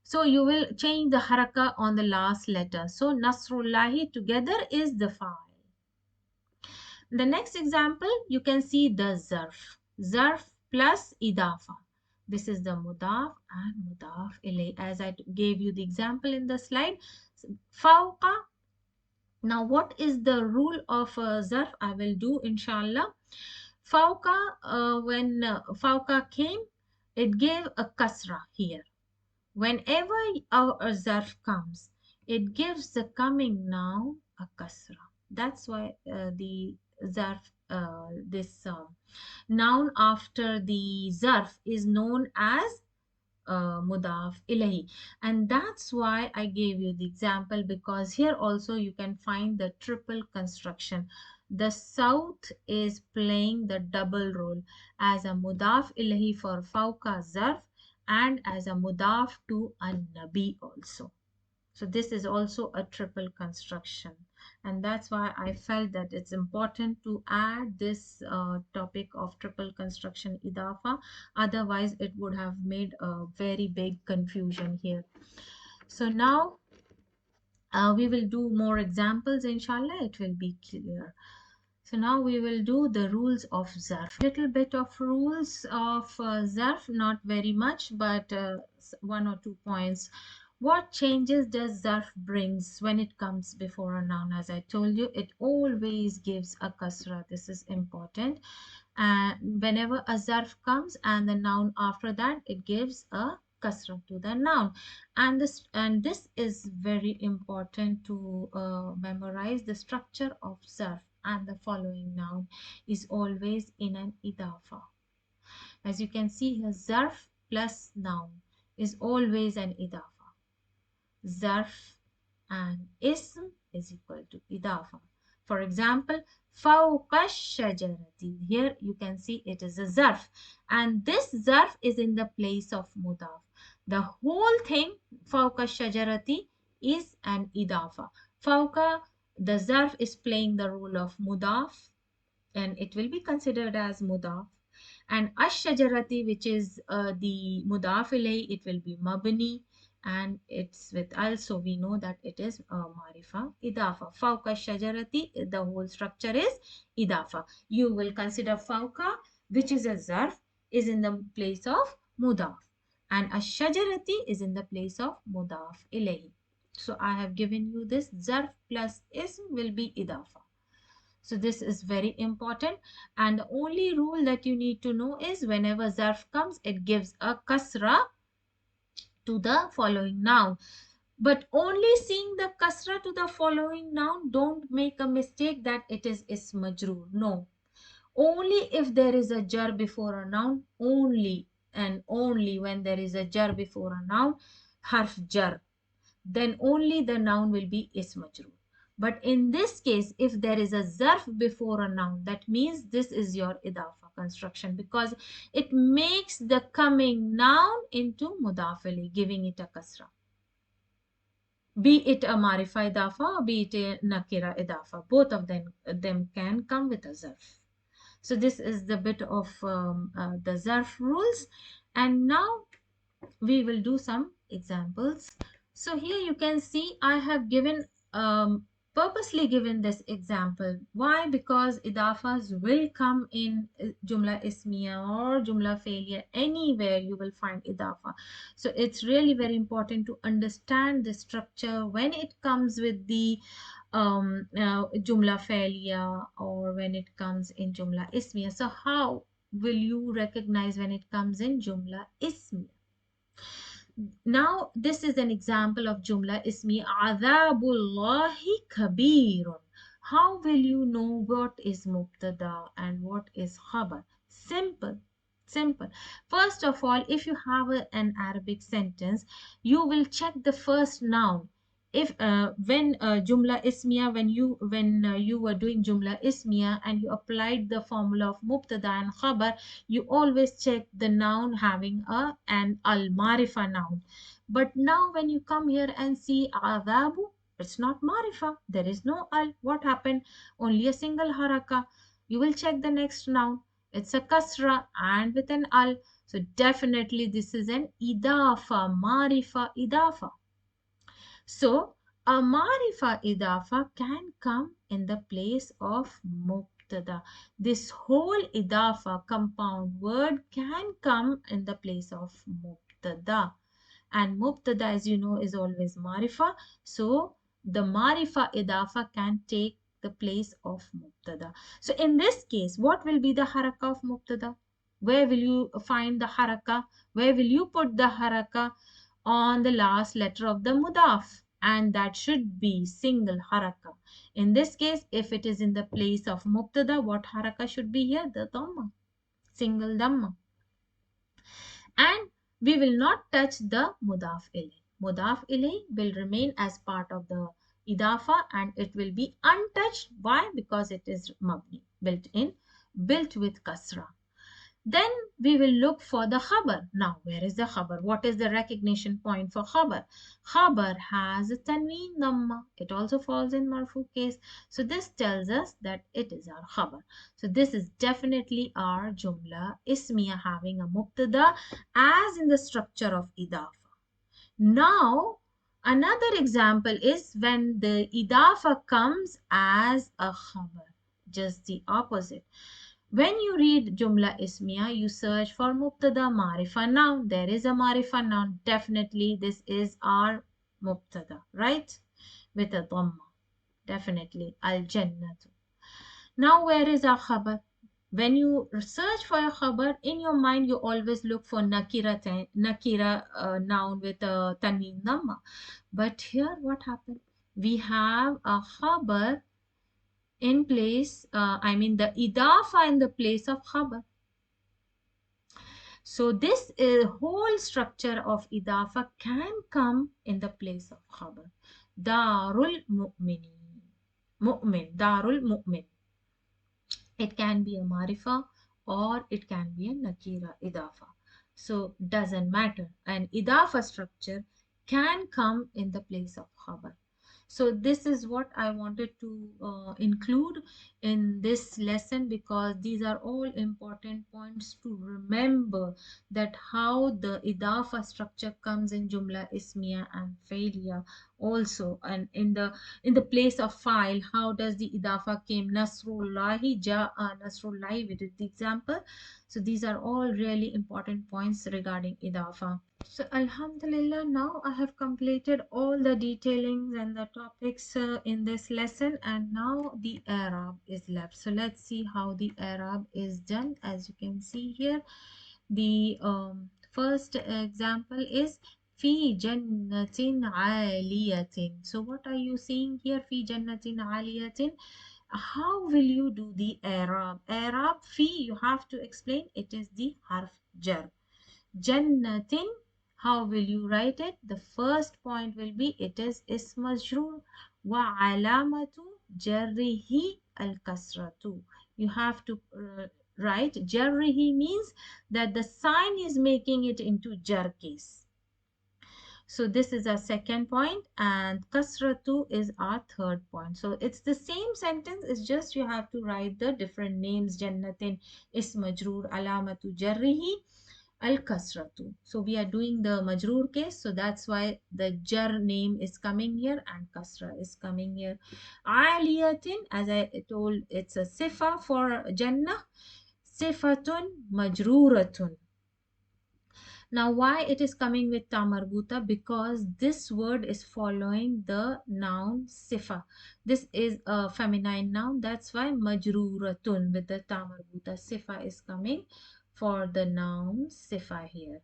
So you will change the haraka on the last letter. So Nasrullahi together is the file. The next example, you can see the zarf. Zarf plus idafa. This is the mudaf and mudaf ilay, as I gave you the example in the slide. Fawqa. Now, what is the rule of zarf? I will do inshallah. Fawqa, when fawqa came, it gave a kasra here. Whenever our zarf comes, it gives the coming noun a kasra. That's why the zarf, this noun after the zarf is known as mudaf ilahi. And that's why I gave you the example, because here also you can find the triple construction. The south is playing the double role as a mudaf ilahi for fawqa zarf and as a mudaf to an-nabi also. So this is also a triple construction, and that's why I felt that it's important to add this topic of triple construction idafa. Otherwise, it would have made a very big confusion here. So now We will do more examples, inshallah, it will be clear. So now we will do the rules of zarf. Little bit of rules of zarf, not very much, but one or two points. What changes does zarf brings when it comes before a noun? As I told you, it always gives a kasra. This is important. And whenever a zarf comes and the noun after that, it gives a kasra to the noun. And this is very important to memorize. The structure of zarf and the following noun is always in an idaafah. As you can see here, zarf plus noun is always an idaafah. Zarf and ism is equal to idafa. For example, فوق الشجرة. Here you can see it is a zarf, and this zarf is in the place of mudaf. The whole thing فوق الشجرة is an idafa. فوق, the zarf is playing the role of mudaf, and it will be considered as mudaf. And ash-shajarati, which is the mudaf ilay, it will be mabni, and it's with al, so we know that it is marifa idafa. Fawqa shajarati, the whole structure is idafa. You will consider fawqa, which is a zarf, is in the place of mudaf, and ash-shajarati is in the place of mudaf ilayhi. So I have given you this. Zarf plus ism will be idafa. So this is very important, and the only rule that you need to know is whenever zarf comes, it gives a kasra to the following noun. But only seeing the kasra to the following noun, don't make a mistake that it is ism majroor. No. Only if there is a jar before a noun, only and only when there is a jar before a noun, harf jar, then only the noun will be ism majroor. But in this case, if there is a zarf before a noun, that means this is your idafa construction, because it makes the coming noun into mudaf ilayh, giving it a kasra. Be it a marifa idafa or be it a nakira idafa, both of them can come with a zarf. So this is the bit of the zarf rules, and now we will do some examples. So here you can see I have given purposely given this example. Why? Because idafas will come in jumla ismiya or jumla failure. Anywhere you will find idafa. So it's really very important to understand the structure when it comes with the jumla failure or when it comes in jumla ismiya. So how will you recognize when it comes in jumla ismiya? Now, this is an example of Jumla Ismi. Adhabullahi kabirun. How will you know what is Mubtada and what is Khabar? Simple. Simple. First of all, if you have an Arabic sentence, you will check the first noun. If when Jumla Ismiya, when you were doing Jumla Ismiya and you applied the formula of Mubtada and Khabar, you always check the noun having an al marifa noun. But now when you come here and see adabu, it's not marifa, there is no al. What happened? Only a single haraka. You will check the next noun, it's a kasra and with an al. So definitely this is an idafa, marifa idafa. So a marifa idafa can come in the place of mubtada. This whole idafa compound word can come in the place of mubtada. And mubtada, as you know, is always marifa. So the marifa idafa can take the place of mubtada. So in this case, what will be the haraka of mubtada? Where will you find the haraka? Where will you put the haraka? On the last letter of the mudaf, and that should be single haraka. In this case, if it is in the place of mubtada, what haraka should be here? The dhamma, single dhamma. And we will not touch the mudaf ilay. Mudaf ilay will remain as part of the idafa and it will be untouched. Why? Because it is mabni, built with kasra. Then we will look for the khabar. Now, where is the khabar? What is the recognition point for khabar? Khabar has a tanween dhamma. It also falls in marfu case. So this tells us that it is our khabar. So this is definitely our jumla ismiya having a mubtada as in the structure of idafa. Now, Another example is when the idaafah comes as a khabar, just the opposite. When you read Jumla Ismiya, you search for Mubtada Marifa noun. There is a Marifa noun. Definitely, this is our Mubtada, right? With a Dhamma. Definitely. Al Jannatu. Now, where is our Khabar? When you search for a Khabar, in your mind, you always look for Nakira noun with a Tanween Dhamma. But here, what happened? We have a Khabar in place, the idafa in the place of khabar. So this whole structure of idafa can come in the place of khabar. Darul mu'minin. Mu'min. Darul mu'min. It can be a marifa or it can be a nakira idafa. So doesn't matter. An idafa structure can come in the place of khabar. So this is what I wanted to include in this lesson, because these are all important points to remember, that how the idafa structure comes in jumla ismiya and failure also, and in the place of file, how does the idafa came? Nasrullahi ja'a Nasrullahi, we did the example. So these are all really important points regarding idafa. So Alhamdulillah, now I have completed all the detailings and the topics in this lesson, and now the Arab is left. So let's see how the Arab is done. As you can see here, the first example is fi jannatin aliyatin. So what are you seeing here? Fi jannatin aliyatin. How will you do the Arab? Arab, fi, you have to explain, it is the harf jar. Jannatin, how will you write it? The first point will be, it is ism majroor wa alamatu jarrihi al kasratu. You have to write jarrihi means that the sign is making it into jar case. So this is our second point, and kasratu is our third point. So it's the same sentence, it's just you have to write the different names. Jannatin ism majroor alamatu jarrihi al kasratu. So we are doing the majroor case, so that's why the jar name is coming here and kasra is coming here. Aliyatin, as I told, it's a sifa for jannah. Sifatun majruratun. Now, why it is coming with ta marbuta? Because this word is following the noun sifa. This is a feminine noun. That's why majruratun with the ta marbuta. Sifa is coming for the noun sifa here.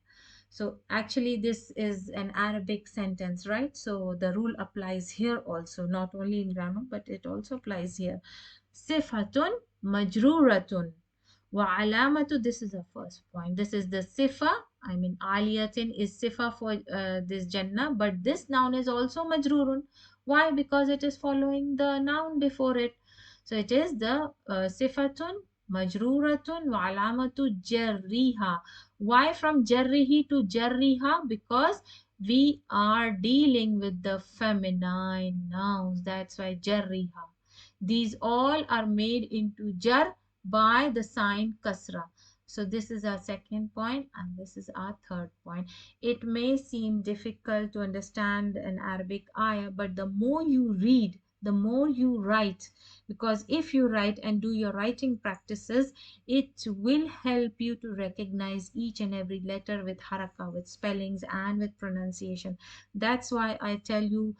So actually this is an Arabic sentence, right? So the rule applies here also, not only in grammar, but it also applies here. Sifatun majruratun. Wa alamatu, this is the first point. This is the sifa. Aliyatin is sifa for this jannah, but this noun is also majrurun. Why? Because it is following the noun before it. So it is the sifatun majruratun wa alamatu jarriha. Why from jarrihi to jarriha? Because we are dealing with the feminine nouns. That's why jarriha. These all are made into jar by the sign kasra. So this is our second point and this is our third point. It may seem difficult to understand an Arabic ayah, but the more you read, the more you write, because if you write and do your writing practices, it will help you to recognize each and every letter with haraka, with spellings and with pronunciation. That's why I tell you,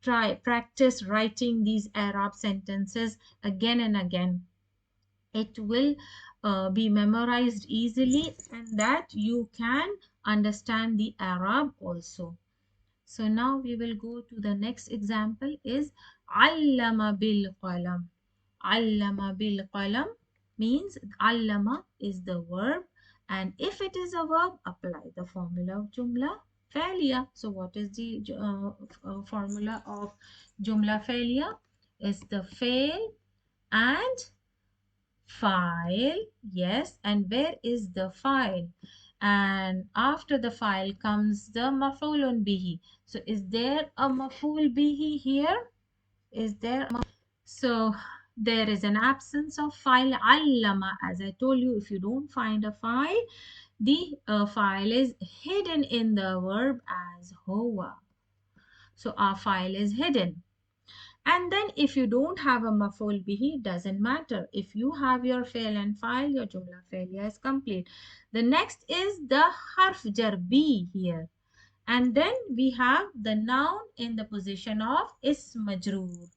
try practice writing these Arab sentences again and again. It will be memorized easily, and that you can understand the Arab also. So now we will go to the next example is allama bil qalam. Allama bil qalam means allama is the verb, and if it is a verb, apply the formula of jumla failure. So what is the formula of jumla failure? Is the fail and file. Yes, and where is the file? And after the file comes the maf'ulun bihi. So is there a maf'ul bihi here? Is there so there is an absence of file. Allama, as I told you, if you don't find a file, the file is hidden in the verb as huwa. So our file is hidden. And then if you don't have a maf'ul bihi, doesn't matter. If you have your fail and file, your jumla failure is complete. The next is the harf jar B here. And then we have the noun in the position of ism majroor.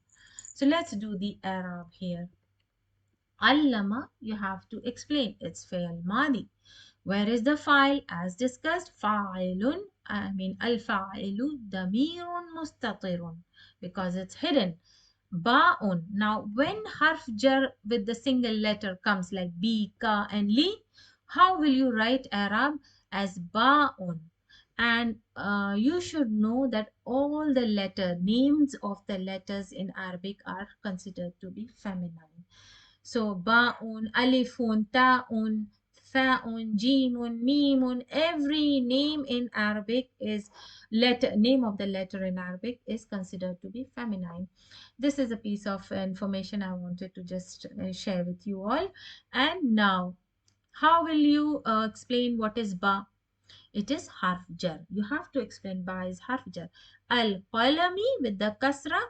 So let's do the Arab here. Allama, you have to explain. It's fail madi. Where is the file? As discussed, fa'ilun, al-fa'ilu damirun mustatirun, because it's hidden. Ba'un. Now, when harf jar with the single letter comes like B, Ka, and Li, how will you write Arab? As Ba'un. And you should know that all the names of the letters in Arabic are considered to be feminine. So ba'un, alifun, ta'un, fa'un, jimun, mimun, every name in Arabic is name of the letter in Arabic is considered to be feminine. This is a piece of information I wanted to just share with you all. And now, how will you explain what is ba? It is harf jar. You have to explain ba is harf jar. Al qalami with the kasra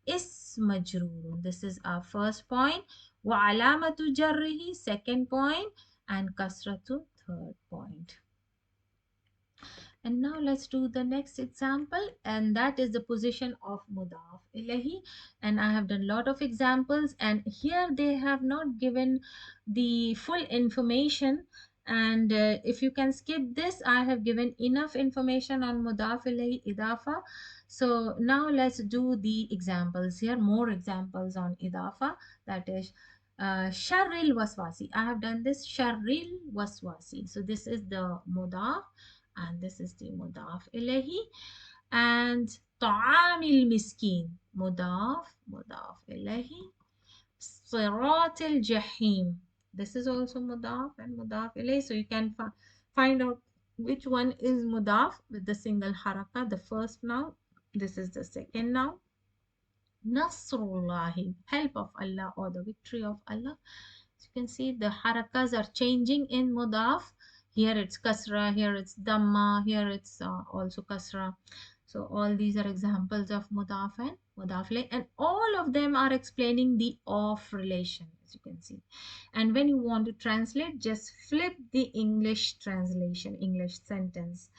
is majroor. This is our first point. Wa alamatu jarrihi second point, and kasratu third point. And now let's do the next example, and that is the position of mudaf ilahi. And I have done a lot of examples, and here they have not given the full information. And if you can skip this, I have given enough information on mudaf ilahi idaafah. So now let's do the examples here, more examples on idaafah. That is sharril waswasi. I have done this sharril waswasi. So this is the mudaf and this is the mudaf ilahi. And ta'amil miskin, mudaf ilahi. Siratil jahim, this is also mudaf and mudaf ilahi. So you can find out which one is mudaf with the single haraka, the first noun. This is the second noun. Nasrullahi, help of Allah or the victory of Allah. So you can see the harakas are changing in mudaf. Here it's kasra, here it's dhamma, here it's also kasra. So all these are examples of mudaf and mudaf ilayh, and all of them are explaining the of relation, as you can see. And when you want to translate, just flip the English translation, English sentence.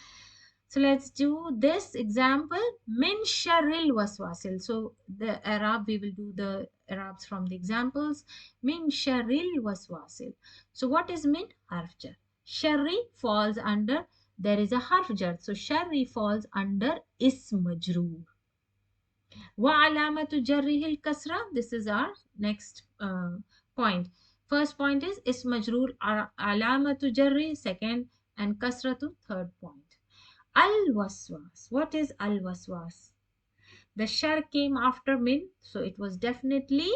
So let's do this example. Min sharril waswasil. So the Arab, we will do the Arabs from the examples. Min sharril waswasil. So what is min? Harf jar. Sharri falls under, there is a harf jar. So sharri falls under ism majroor. Wa alamatu jarrihil kasra. This is our next point. First point is ism majroor, alamatu jarri, second, and kasratu, third point. Al-waswas. What is al-waswas? The shar came after min, so it was definitely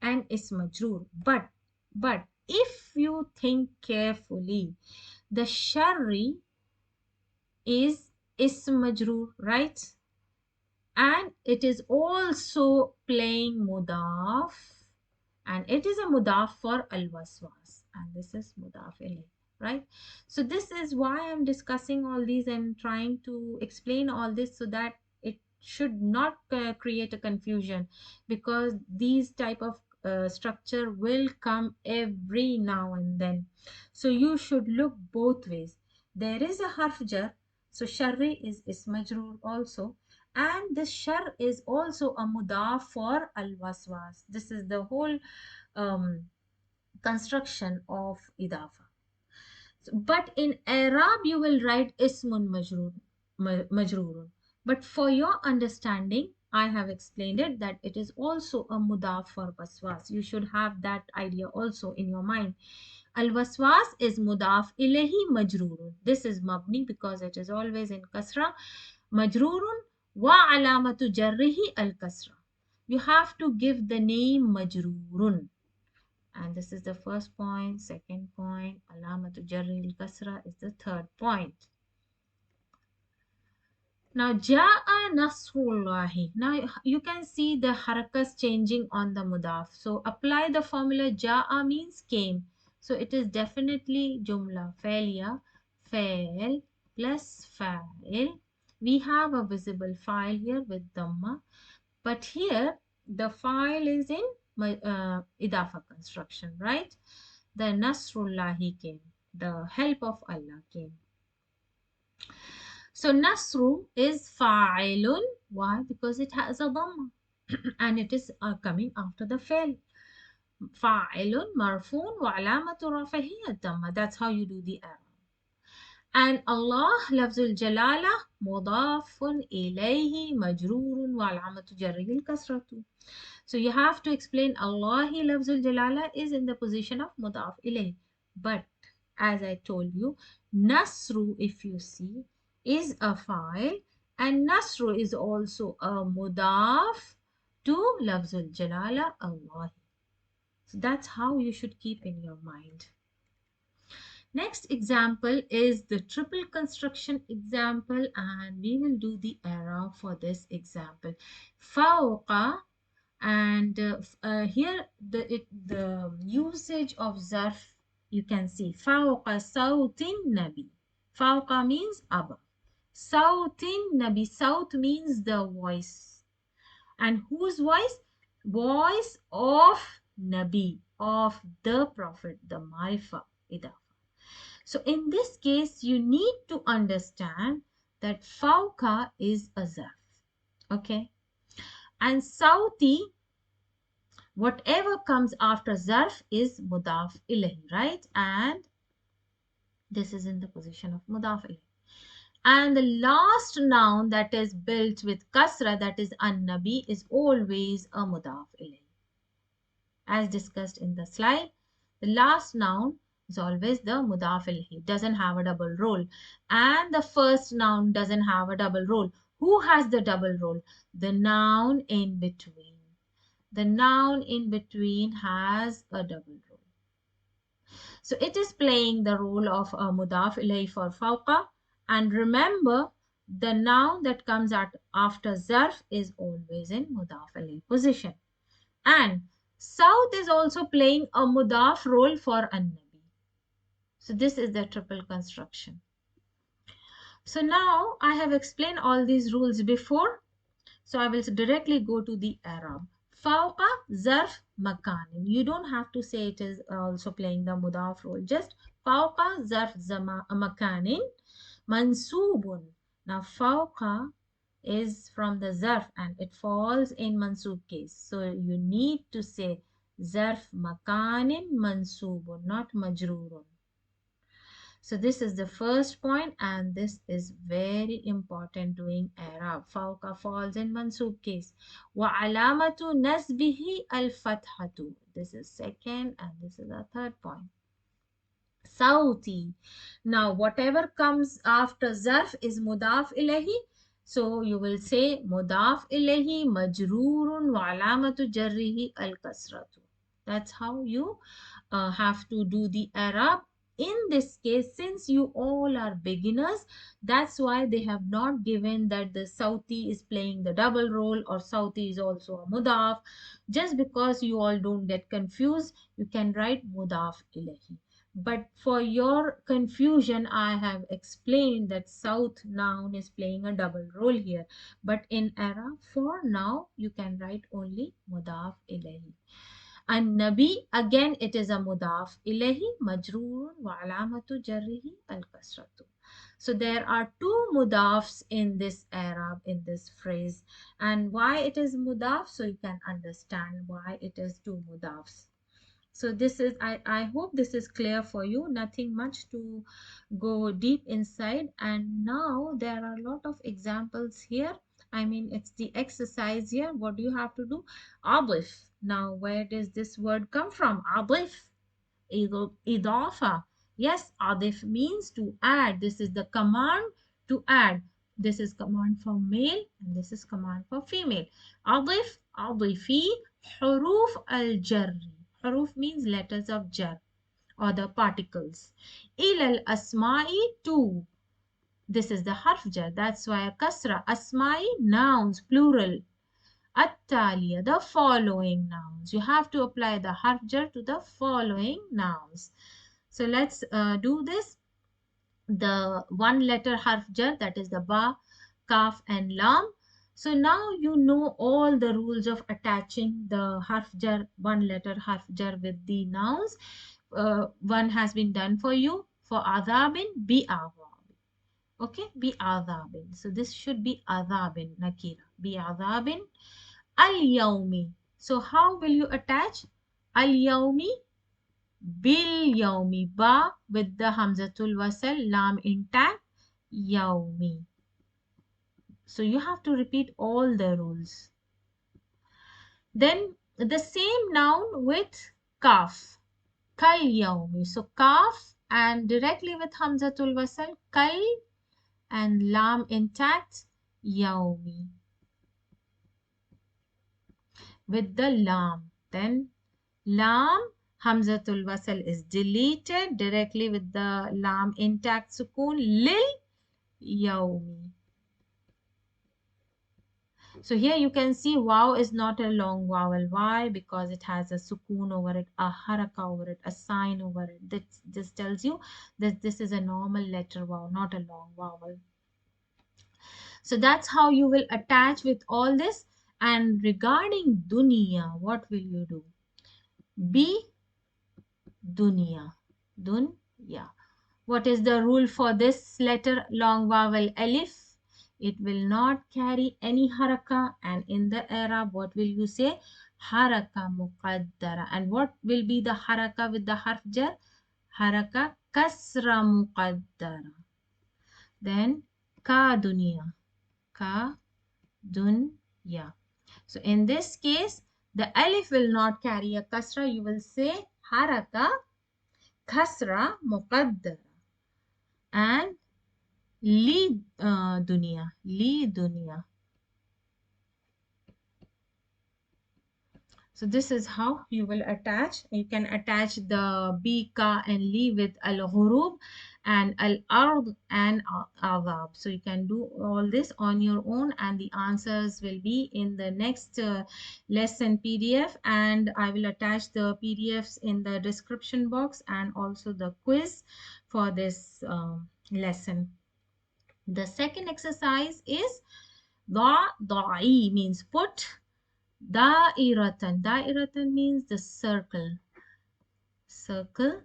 an ism majroor. But if you think carefully, the shari is ism majroor, right? And it is also playing mudaf, and it is a mudaf for al-waswas, and this is mudaf ilayh. Right? So this is why I'm discussing all these and trying to explain all this, so that it should not create a confusion, because these type of structure will come every now and then. So you should look both ways. There is a harf jar, so sharri is majroor also, and the shar is also a mudaf for al-waswas. This is the whole construction of idaafah. But in Arab, you will write ismun majroorun. But for your understanding, I have explained it that it is also a mudaf for waswas. You should have that idea also in your mind. Al-waswas is mudaf ilahi majroorun. This is mabni because it is always in kasra. Majroorun wa alamatu jarrihi al-kasra. You have to give the name majroorun. And this is the first point. Second point, alamatu jarril kasra is the third point. Now ja'a nasrullahi. Now you can see the harakas changing on the mudaf. So apply the formula. Ja'a means came. So it is definitely jumla fa'liya, fa'il plus fa'il. We have a visible file here with Dhamma, but here the file is in idaafah construction, right? The Nasrullahi came, the help of Allah came. So Nasru is fa'ilun. Why? Because it has a dhamma and it is coming after the fail. Fa'ilun marfun wa alamatu rafihi ad-dhamma. That's how you do the arab. And Allah lafzul jalala mudafun ilayhi majrurun wa alamatu jarrihi al-kasratu. So you have to explain Allahi lafzul jalala is in the position of mudaf ilayhi. But as I told you, Nasru, if you see, is a file, and Nasru is also a mudaf to lafzul jalala Allah. So that's how you should keep in your mind. Next example is the triple construction example, and we will do the error for this example. Fawqa, and here the usage of zarf, you can see fawqa sautin nabi. Fawqa means above. Sautin nabi. Saut means the voice. And whose voice? Voice of nabi, of the prophet, the marifa, idaafah. So in this case, you need to understand that fawqa is a zarf. Okay. And sauti, whatever comes after zarf is mudaf ilayhi, right? And this is in the position of mudaf ilayhi. And the last noun that is built with kasra, that is an-nabi, is always a mudaf ilayhi. As discussed in the slide, the last noun is always the mudaf ilayhi. Doesn't have a double role. And the first noun doesn't have a double role. Who has the double role? The noun in between. The noun in between has a double role. So it is playing the role of a mudaf ilayhi for fawqa. And remember, the noun that comes after zarf is always in mudaf ilayhi position. And South is also playing a mudaf role for an-nabi. So this is the triple construction. So now I have explained all these rules before. So I will directly go to the Arab. Fawqa zarf makanin. You don't have to say it is also playing the mudaf role. Just fawqa zarf makanin mansubun. Now fawqa is from the zarf and it falls in mansub case. So you need to say zarf makanin mansubun, not majrurun. So this is the first point, and this is very important doing Arab. Fawqa falls in mansub case. Wa alamatu nasbihi al-fathatu. This is second, and this is the third point. Sauti. Now whatever comes after zarf is mudaf ilayhi. So you will say mudaf ilayhi majrurun wa alamatu jarrihi al-kasratu. That's how you have to do the Arab. In this case, since you all are beginners, that's why they have not given that the Sauti is playing the double role or Sauti is also a mudaf. Just because you all don't get confused, you can write mudaf ilahi. But for your confusion, I have explained that South noun is playing a double role here. But in Arab, for now, you can write only mudaf ilahi. And Nabi, again, it is a mudaf ilahi, majroorun wa alamatu jarrihi al-kasratu. So there are two mudafs in this Arab, in this phrase. And why it is mudaf? So you can understand why it is two mudafs. So this is, I hope this is clear for you. Nothing much to go deep inside. And now there are a lot of examples here. I mean, it's the exercise here. What do you have to do? Adif. Now, where does this word come from? Adif. Idaafah. Yes, adif means to add. This is the command to add. This is command for male and this is command for female. Adif, adifi, huruf al-jarri. Huruf means letters of jar or the particles. Ilal asma'i, to. This is the harf jar. That's why a kasra. Asma'i, nouns, plural. At-taliya, the following nouns. You have to apply the harf jar to the following nouns. So let's do this. The one letter harf jar, that is the ba, kaf and lam. So now you know all the rules of attaching the harf jar, one letter harf jar with the nouns. One has been done for you for adabin, bi adabin. Okay, bi adabin. So this should be adabin, nakira. Bi adabin al yaumi. So how will you attach al yaumi? Bil yaumi, ba with the hamzatul wasal, lam intact, yaumi. So you have to repeat all the rules. Then the same noun with kaf, kal yaumi. So kaf and directly with hamzatul wasal, kal and lam intact, yaumi with the lam. Then lam hamzatul wasal is deleted directly with the lam intact sukoon, lil yaumi. So here you can see wow is not a long vowel. Why? Because it has a sukoon over it, a haraka over it, a sign over it. This tells you that this is a normal letter vowel, not a long vowel. So that's how you will attach with all this. And regarding dunya, what will you do? Be dunya. Dunya. What is the rule for this letter long vowel alif? It will not carry any haraka, and in the Arab, what will you say? Haraka muqaddara. And what will be the haraka with the harf jar? Haraka kasra muqaddara. Then ka dunya. Ka dunya. So in this case, the alif will not carry a kasra. You will say haraka kasra muqaddara. And li dunya. So this is how you will attach. You can attach the b, ka and li with al-ghurub and al-ard and adab. So you can do all this on your own, and the answers will be in the next lesson PDF, and I will attach the PDFs in the description box and also the quiz for this lesson. The second exercise is da'i means put. Da'iratan means the circle. Circle.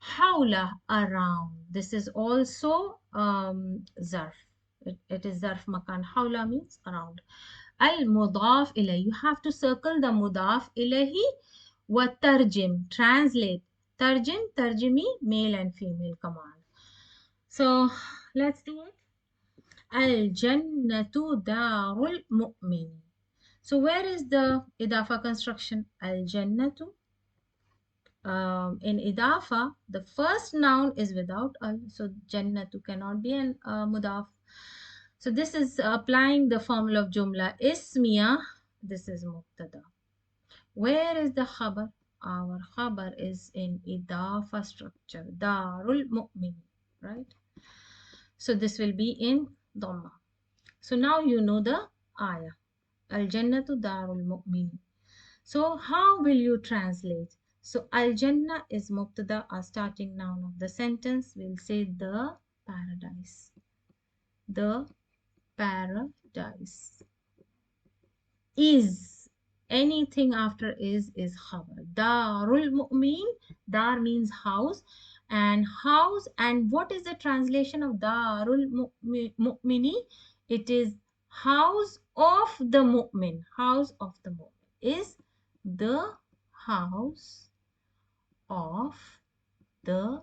Hawla around. This is also zarf. It is zarf makan. Hawla means around. Al mudaf ilayhi. You have to circle the mudaf ilayhi. Wa tarjim. Translate. Tarjim, tarjimi, male and female command. So let's do it. Al jannatu darul mu'min. So where is the idaafah construction? Al jannatu. In idaafah, the first noun is without al. So jannatu cannot be an mudaf. So this is applying the formula of jumla ismiya. This is mubtada. Where is the khabar? Our khabar is in idaafah structure. Darul mu'min. Right? So this will be in dhamma. So now you know the ayah. Al jannatu darul mu'min. So how will you translate? So al jannah is mubtada, a starting noun of the sentence. We'll say the paradise. The paradise. Is, anything after is khabar. Darul mu'min. Dar means house, and house, and what is the translation of darul mu'mini? It is house of the mu'min. House of the mu'min is the house of the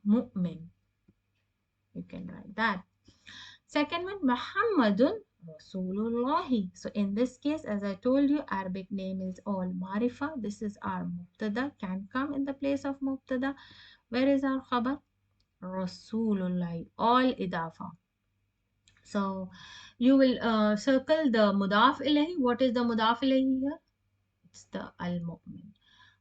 mu'min. You can write that. Second one, Muhammadun Rasulullahi. So in this case, as I told you, Arabic name is all marifa. This is our mubtada, can come in the place of mubtada. Where is our khabar? Rasulullahi, all idafa. So you will circle the mudaf ilahi. What is the mudaf ilahi here? It's the al-mu'min.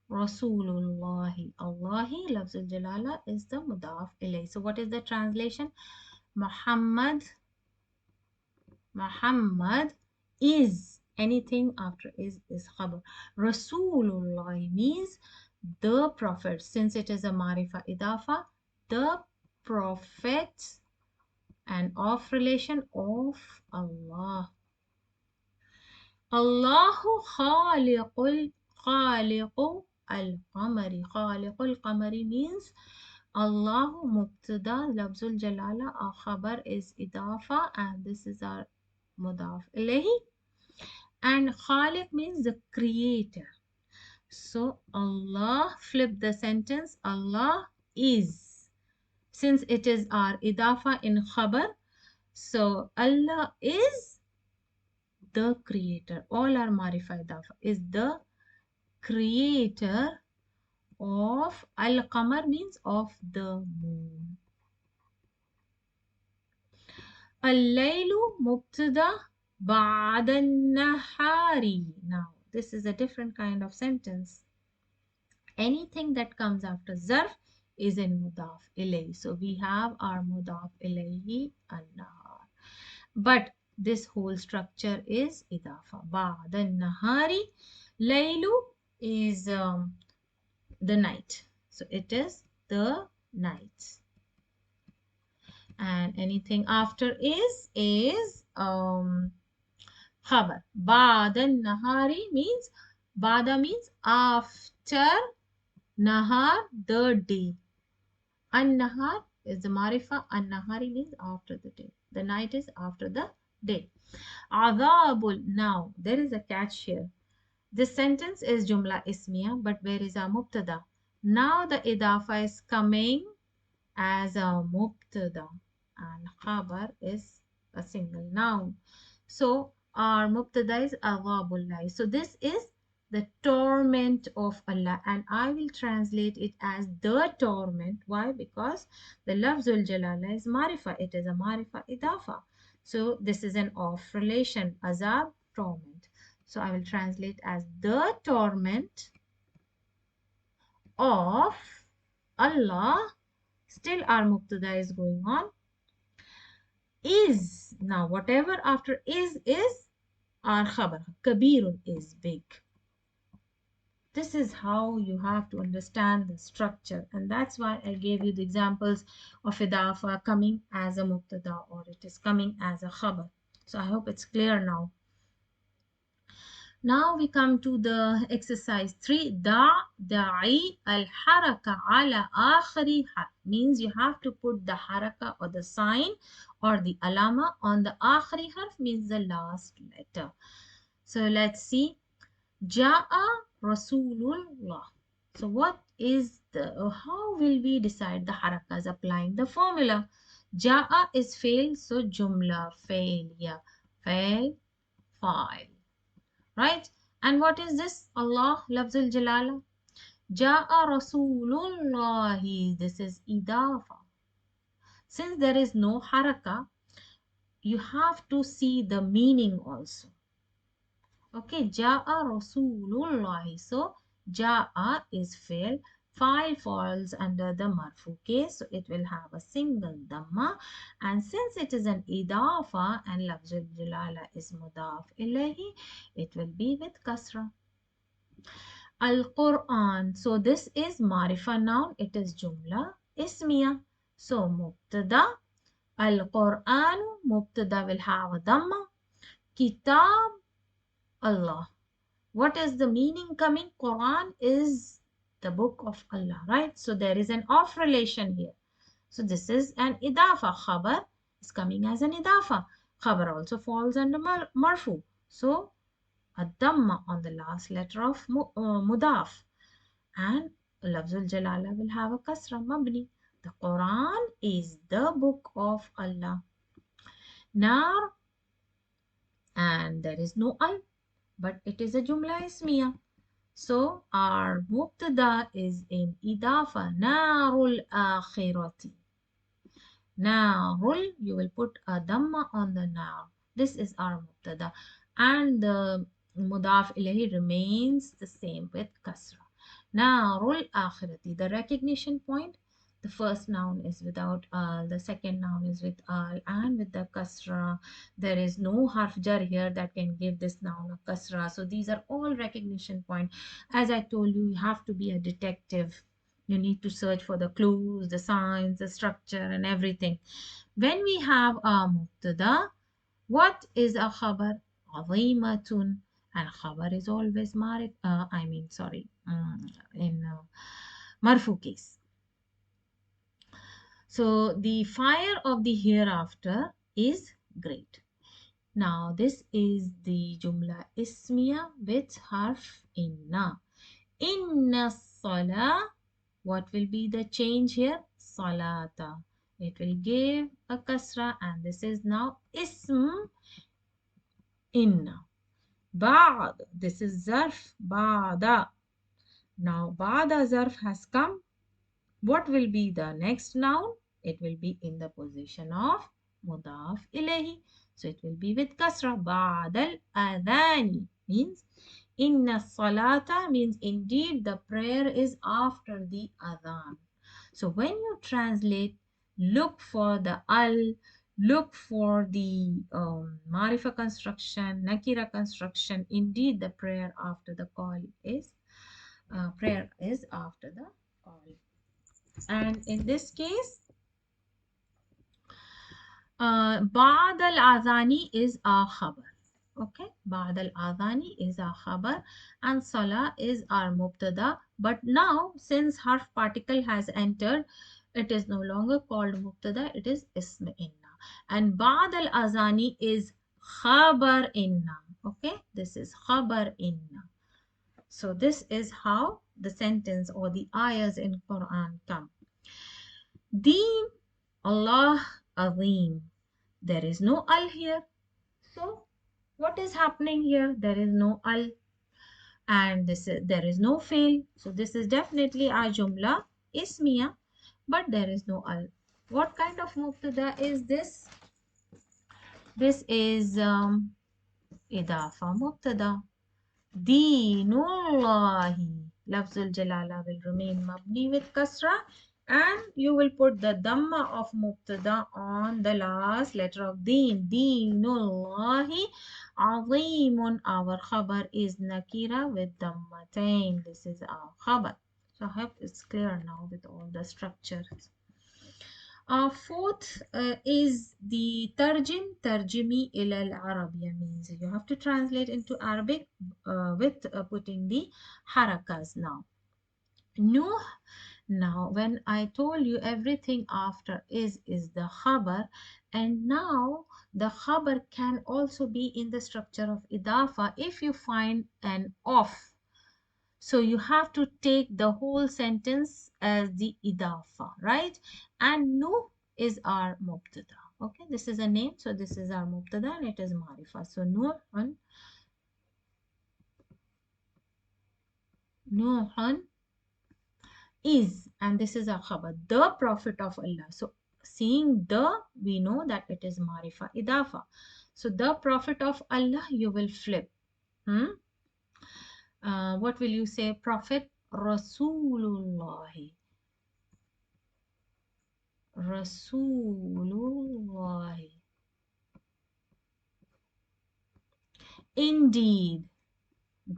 Rasulullahi. Allahi, lafz al-jalala, is the mudaf ilahi. So what is the translation? Muhammad is, anything after is khabar. Rasulullah means the prophet. Since it is a marifa idafa, the prophet and of relation of Allah. Allahu khaliqu al-qamari. Khaliqu al-qamari means Allahu mubtada, lafzul jalala, our khabar is idafa, and this is our mudaf ilayhi. And khaliq means the creator. So Allah, flip the sentence, Allah is. Since it is our idafa in khabar, so Allah is the creator. All our marifa idafa is the creator of al-qamar means of the moon. Al-laylu mubtada ba'da nahari. Now, this is a different kind of sentence. Anything that comes after zarf is in mudaf ilayhi. So we have our mudaf ilayhi an-nahar. But this whole structure is idafa. Ba'da nahari. Laylu is the night. So it is the night. And anything after is khabar. Ba'da nahari means, ba'da means after, nahar the day. An-nahar is the marifa. An-nahari means after the day. The night is after the day. Adabul. Now there is a catch here. This sentence is jumla ismiya, but where is our mubtada? Now the idafa is coming as a mubtada and khabar is a single noun. So our mubtada is adabullah. So this is the torment of Allah, and I will translate it as the torment. Why? Because the lafzul jalala is marifa. It is a marifa idafa. So this is an off relation, azab, torment. So I will translate as the torment of Allah. Still our mubtada is going on. Is. Now whatever after is our khabar. Kabirun is big. This is how you have to understand the structure, and that's why I gave you the examples of idafa coming as a mubtada or it is coming as a khabar. So I hope it's clear now. Now we come to the exercise 3. Da'i al-haraka ala akhri harf. Means you have to put the haraka or the sign or the alama on the akhri harf, means the last letter. So let's see. Ja'a Rasulullah. So what is how will we decide the harakas applying the formula? Ja'a is fail, so jumla, failure, fail, file. Right? And what is this? Allah, lafzul jalala. Ja'a Rasulullahi. This is idafa. Since there is no haraka, you have to see the meaning also. Okay, Ja'a Rasulullahi. So, Ja'a is fail. File falls under the marfu case, so it will have a single dhamma. And since it is an idafa and lafzul jalala is mudaf ilayhi, it will be with kasra. Al-Quran. So this is marifa noun. It is jumla ismiya. So mubtada. Al-Quran. Mubtada will have a dhamma. Kitab. Allah. What is the meaning coming? Quran is the book of Allah, right? So there is an off relation here. So this is an idafa. Khabar is coming as an idafa. Khabar also falls under marfu. So a dhamma on the last letter of mudaf. And lafzul jalala will have a kasra mabni. The Quran is the book of Allah. Nar, and there is no al, but it is a jumla ismiya. So our mubtada is in idafa. Narul akhirati. Narul, you will put a dhamma on the nar. This is our mubtada. And the mudaf ilahi remains the same with kasra. Narul akhirati. The recognition point. The first noun is without al, the second noun is with al, and with the kasra. There is no harf jar here that can give this noun a kasra. So these are all recognition point. As I told you, you have to be a detective. You need to search for the clues, the signs, the structure, and everything. When we have a mubtada, what is a khabar? عظيمة. And khabar is always in marfu case. So the fire of the hereafter is great. Now this is the jumla ismiya with harf inna. Inna salah. What will be the change here? Salata. It will give a kasra, and this is now ism inna. Ba'd. This is zarf. Ba'da. Now ba'da zarf has come. What will be the next noun? It will be in the position of mudaf ilayhi. So it will be with kasra. Ba'dal adhani means inna salata means indeed the prayer is after the adhan. So when you translate, look for the al, look for the marifa construction, nakira construction. Indeed, the prayer after the call is prayer is after the call. And in this case, بعد الأذان is our khabar. Okay, بعد الأذان is our khabar and Salah is our mubtada. But now, since harf particle has entered, it is no longer called mubtada, it is ism inna. And بعد الأذان is khabar inna. Okay, this is khabar inna. So this is how the sentence or the ayahs in Quran come. Deen Allah Azim. There is no al here. So what is happening here? There is no al and there is no fail. So this is definitely a jumla ismiya, but there is no al. What kind of mubtada is this? This is idaafah mubtada. Deenullahi. Lafzul Jalala will remain mabni with kasra, and you will put the dhamma of mubtada on the last letter of deen. Deenullahi azimun. Our khabar is nakira with dhammatain. This is our khabar. So I hope it's clear now with all the structures. Fourth is the tarjimi ila al-Arabiyya means you have to translate into Arabic with putting the harakas now. Nuh. Now when I told you everything after is the khabar, and now the khabar can also be in the structure of idafa if you find an of. So you have to take the whole sentence as the idafa, right? And nu is our mubtada. Okay, this is a name, so this is our mubtada and it is marifa. So Nuhun is, and this is a khabar, the Prophet of Allah. So seeing the, we know that it is marifa idafa. So the Prophet of Allah, you will flip. What will you say? Prophet Rasulullah. Rasulullah. Indeed,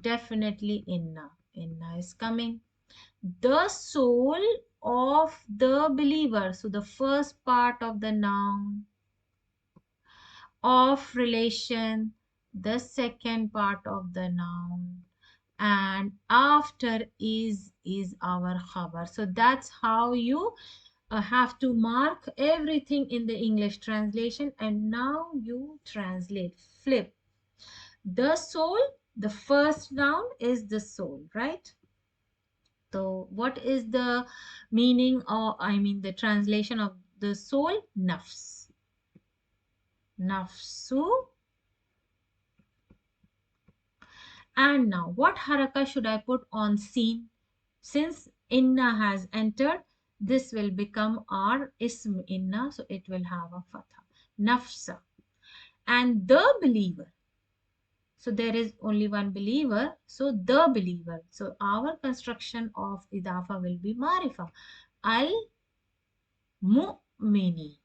definitely inna. Inna is coming. The soul of the believer. So the first part of the noun of relation, the second part of the noun, and after is our khabar. So that's how you have to mark everything in the English translation. And now you translate, flip. The soul, the first noun is the soul, right? So what is the meaning, or I mean the translation of the soul? Nafs. Nafsu. And now what haraka should I put on seen? Since inna has entered, this will become our ism inna, so it will have a fatha. Nafsa. And the believer. So there is only one believer, so the believer. So our construction of idafa will be marifa. Al mu'mini.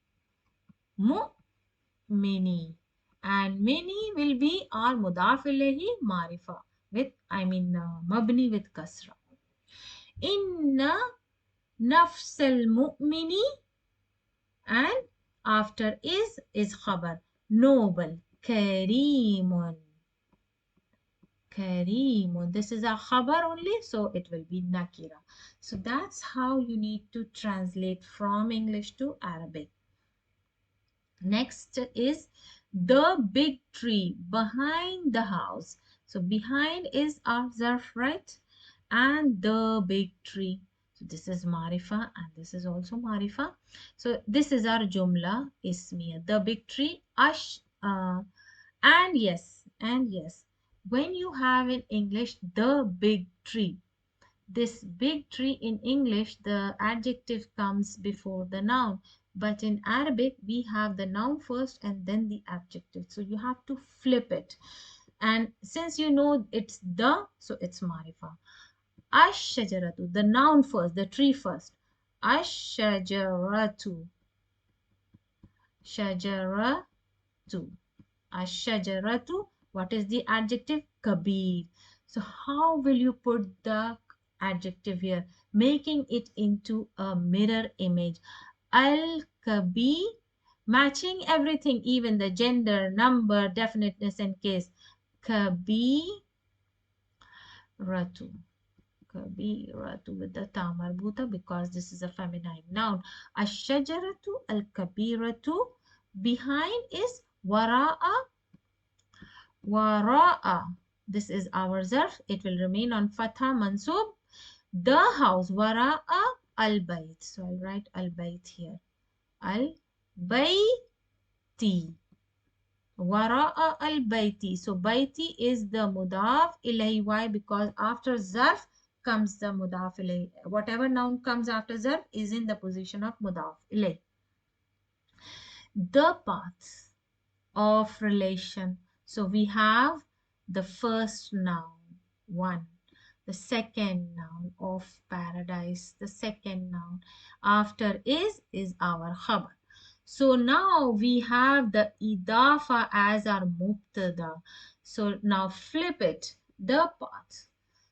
Mu'mini. And mini will be our mudaf ilayhi marifa with, mabni with kasra. Inna nafs al-mu'mini, and after is khabar, noble, karimun. Karimun. This is a khabar only, so it will be nakira. So that's how you need to translate from English to Arabic. Next is the big tree behind the house. So behind is our zarf, right? And the big tree. So this is marifa and this is also marifa. So this is our jumla ismiya. The big tree, and yes. When you have in English the big tree, this big tree in English, the adjective comes before the noun. But in Arabic, we have the noun first and then the adjective. So you have to flip it. And since you know it's the, so it's marifa. Ash-shajaratu, the noun first, the tree first. Ash-shajaratu. Shajaratu. Ash-shajaratu. What is the adjective? Kabir. So how will you put the adjective here? Making it into a mirror image. Al-kabir, matching everything, even the gender, number, definiteness, and case. Kabiratu. Kabiratu with the ta marbuta because this is a feminine noun. Ash-shajaratu al-kabiratu. Behind is wara'a. Wara'a. This is our zarf. It will remain on fatha mansub. The house. Wara'a al-bayt. So I'll write al-bayt here. Al-bayti. Wara'a al-bayti. So bayti is the mudaf ilayhi. Why? Because after zarf comes the mudaf ilayhi. Whatever noun comes after zarf is in the position of mudaf ilayhi. The path of relation. So we have the first noun, one, the second noun of paradise, the second noun. After is our khabar. So now we have the idaafah as our mubtada. So now flip it, the path.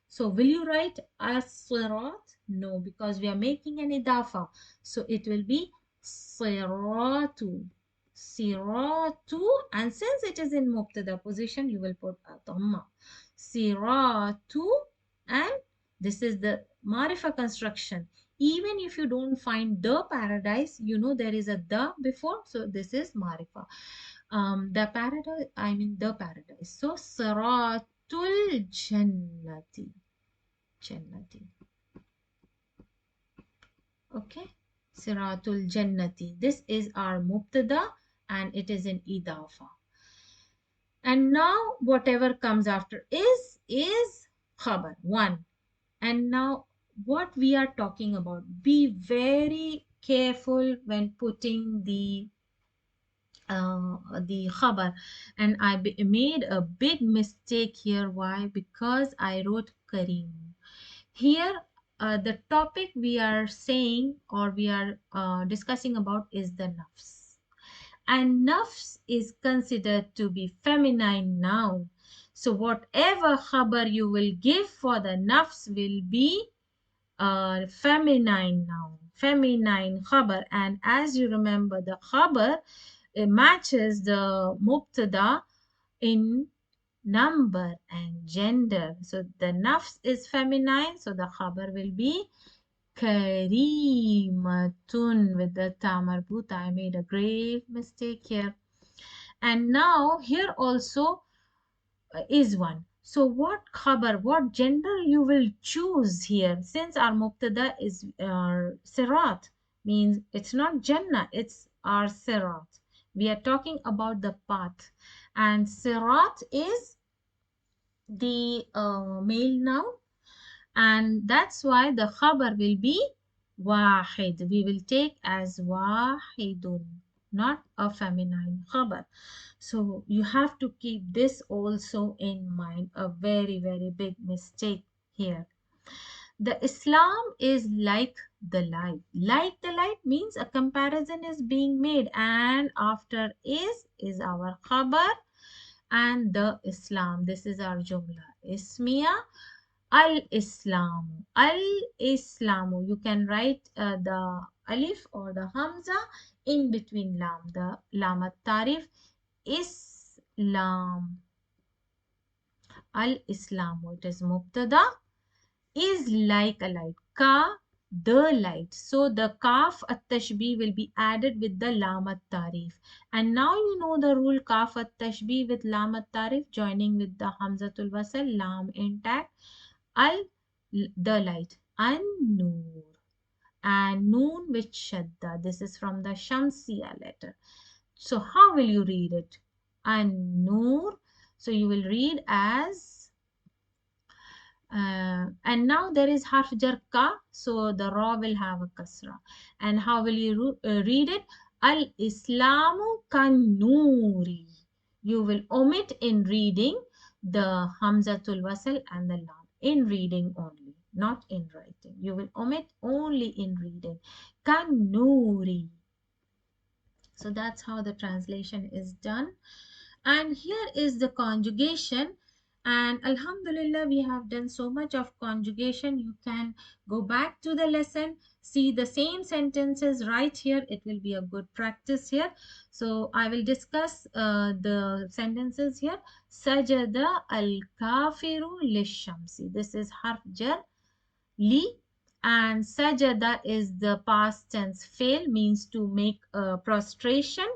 So will you write as-sirat? No, because we are making an idaafah. So it will be siratu. Siratu, and since it is in mubtada position, you will put a dhamma. Siratu, and this is the marifa construction. Even if you don't find the paradise, you know there is a the before, so this is marifa. The paradise, I mean the paradise. So siratul jannati. Jannati. Okay. Siratul jannati. This is our mubtada and it is in idafa. And now whatever comes after is khabar, one. And now what we are talking about, be very careful when putting the khabar. And I made a big mistake here. Why? Because I wrote Kareem. Here, the topic we are saying or we are discussing about is the nafs. And nafs is considered to be feminine noun. So whatever khabar you will give for the nafs will be feminine noun, feminine khabar. And as you remember, the khabar matches the mubtada in number and gender. So the nafs is feminine, so the khabar will be karimatun with the ta marbuta. I made a grave mistake here. And now here also is one. So what khabar, what gender you will choose here? Since our mubtada is sirat, means it's not jannah, it's our sirat. We are talking about the path. And sirat is the male noun, and that's why the khabar will be wahid. We will take as wahidun, not a feminine khabar. So you have to keep this also in mind, a very, very big mistake here. The Islam is like the light. Like the light means a comparison is being made, and after is our khabar and the Islam. This is our jumla ismiya. Al-Islamu. Al-Islamu. You can write the alif or the hamza in between lam. The lam at-tarif. Islam. Al-Islamu. It is mubtada. Is like a light. Ka, the light. So the kaf at-tashbih will be added with the lam at-tarif. And now you know the rule, kaf at-tashbih with lam at-tarif joining with the hamzatul wasl, lam intact. Al, the light. An-nur. And noon with shadda. This is from the Shamsiya letter. So how will you read it? An-nur. So you will read as and now there is harf jar ka, so the ra will have a kasra. And how will you read it? Al Islamu kanuri. You will omit in reading the hamzatul wasl and the lam. In reading only, not in writing. You will omit only in reading. Kanuri. So that's how the translation is done. And here is the conjugation. And Alhamdulillah, we have done so much of conjugation. You can go back to the lesson, see the same sentences right here. It will be a good practice here. So I will discuss the sentences here. Sajada al-kafiru lishamsi. This is harf jar li, and sajada is the past tense fail, means to make a prostration.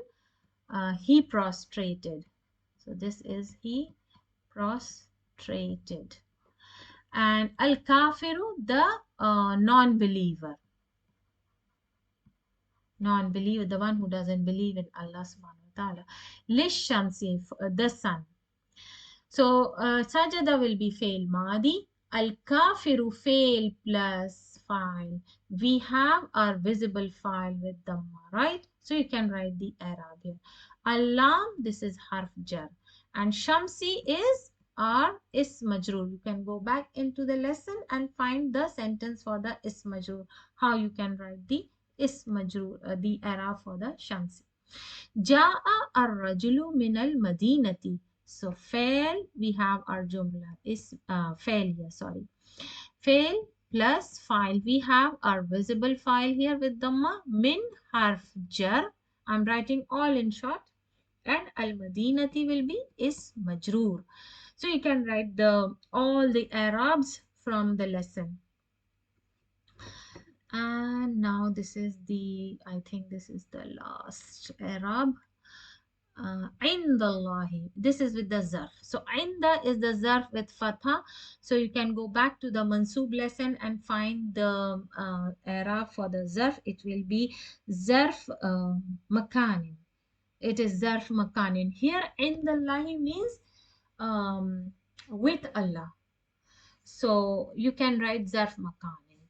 He prostrated. So this is he prostrated. And al-kafiru, the non-believer. Non-believer, the one who doesn't believe in Allah subhanahu wa ta'ala. Lish-shamsi, the sun. So sajada will be fail madi. Al-kafiru fail plus file. We have our visible file with dhamma, right? So you can write the Arab here. Alam, this is harf jar. And shamsi is our ism majroor. You can go back into the lesson and find the sentence for the ism majroor. How you can write the ism majroor, the Arab for the shamsi. Ja'a ar-rajulu min al-madinati. So fail, we have our jumla is failure, sorry. Fail plus file. We have our visible file here with dhamma. Min harf jar. I'm writing all in short. And al-madinati will be is majroor. So you can write the all the Arabs from the lesson. And now this is the, I think this is the last Arab. Indallahi. This is with the zarf. So inda is the zarf with fatha. So you can go back to the mansoob lesson and find the i'rab for the zarf. It will be zarf makanin. It is zarf makanin. Here indallahi means with Allah. So you can write zarf makanin.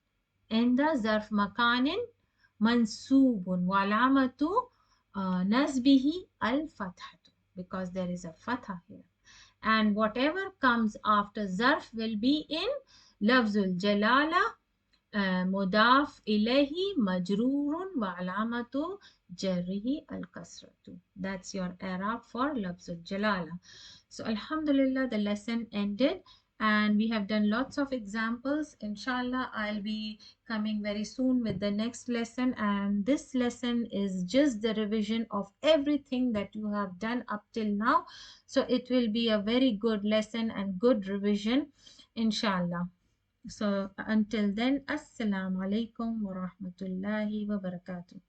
Inda zarf makanin mansubun walamatu nasbihi al-fathatu, because there is a fatha here. And whatever comes after zarf will be in lafzul jalala, mudaf ilayhi majrurun wa alamatu jarrihi al-kasratu. That's your i'rab for lafzul jalala. So alhamdulillah, the lesson ended. And we have done lots of examples. Inshallah, I'll be coming very soon with the next lesson. And this lesson is just the revision of everything that you have done up till now. So it will be a very good lesson and good revision, inshallah. So until then, Assalamu alaikum wa rahmatullahi wa barakatuh.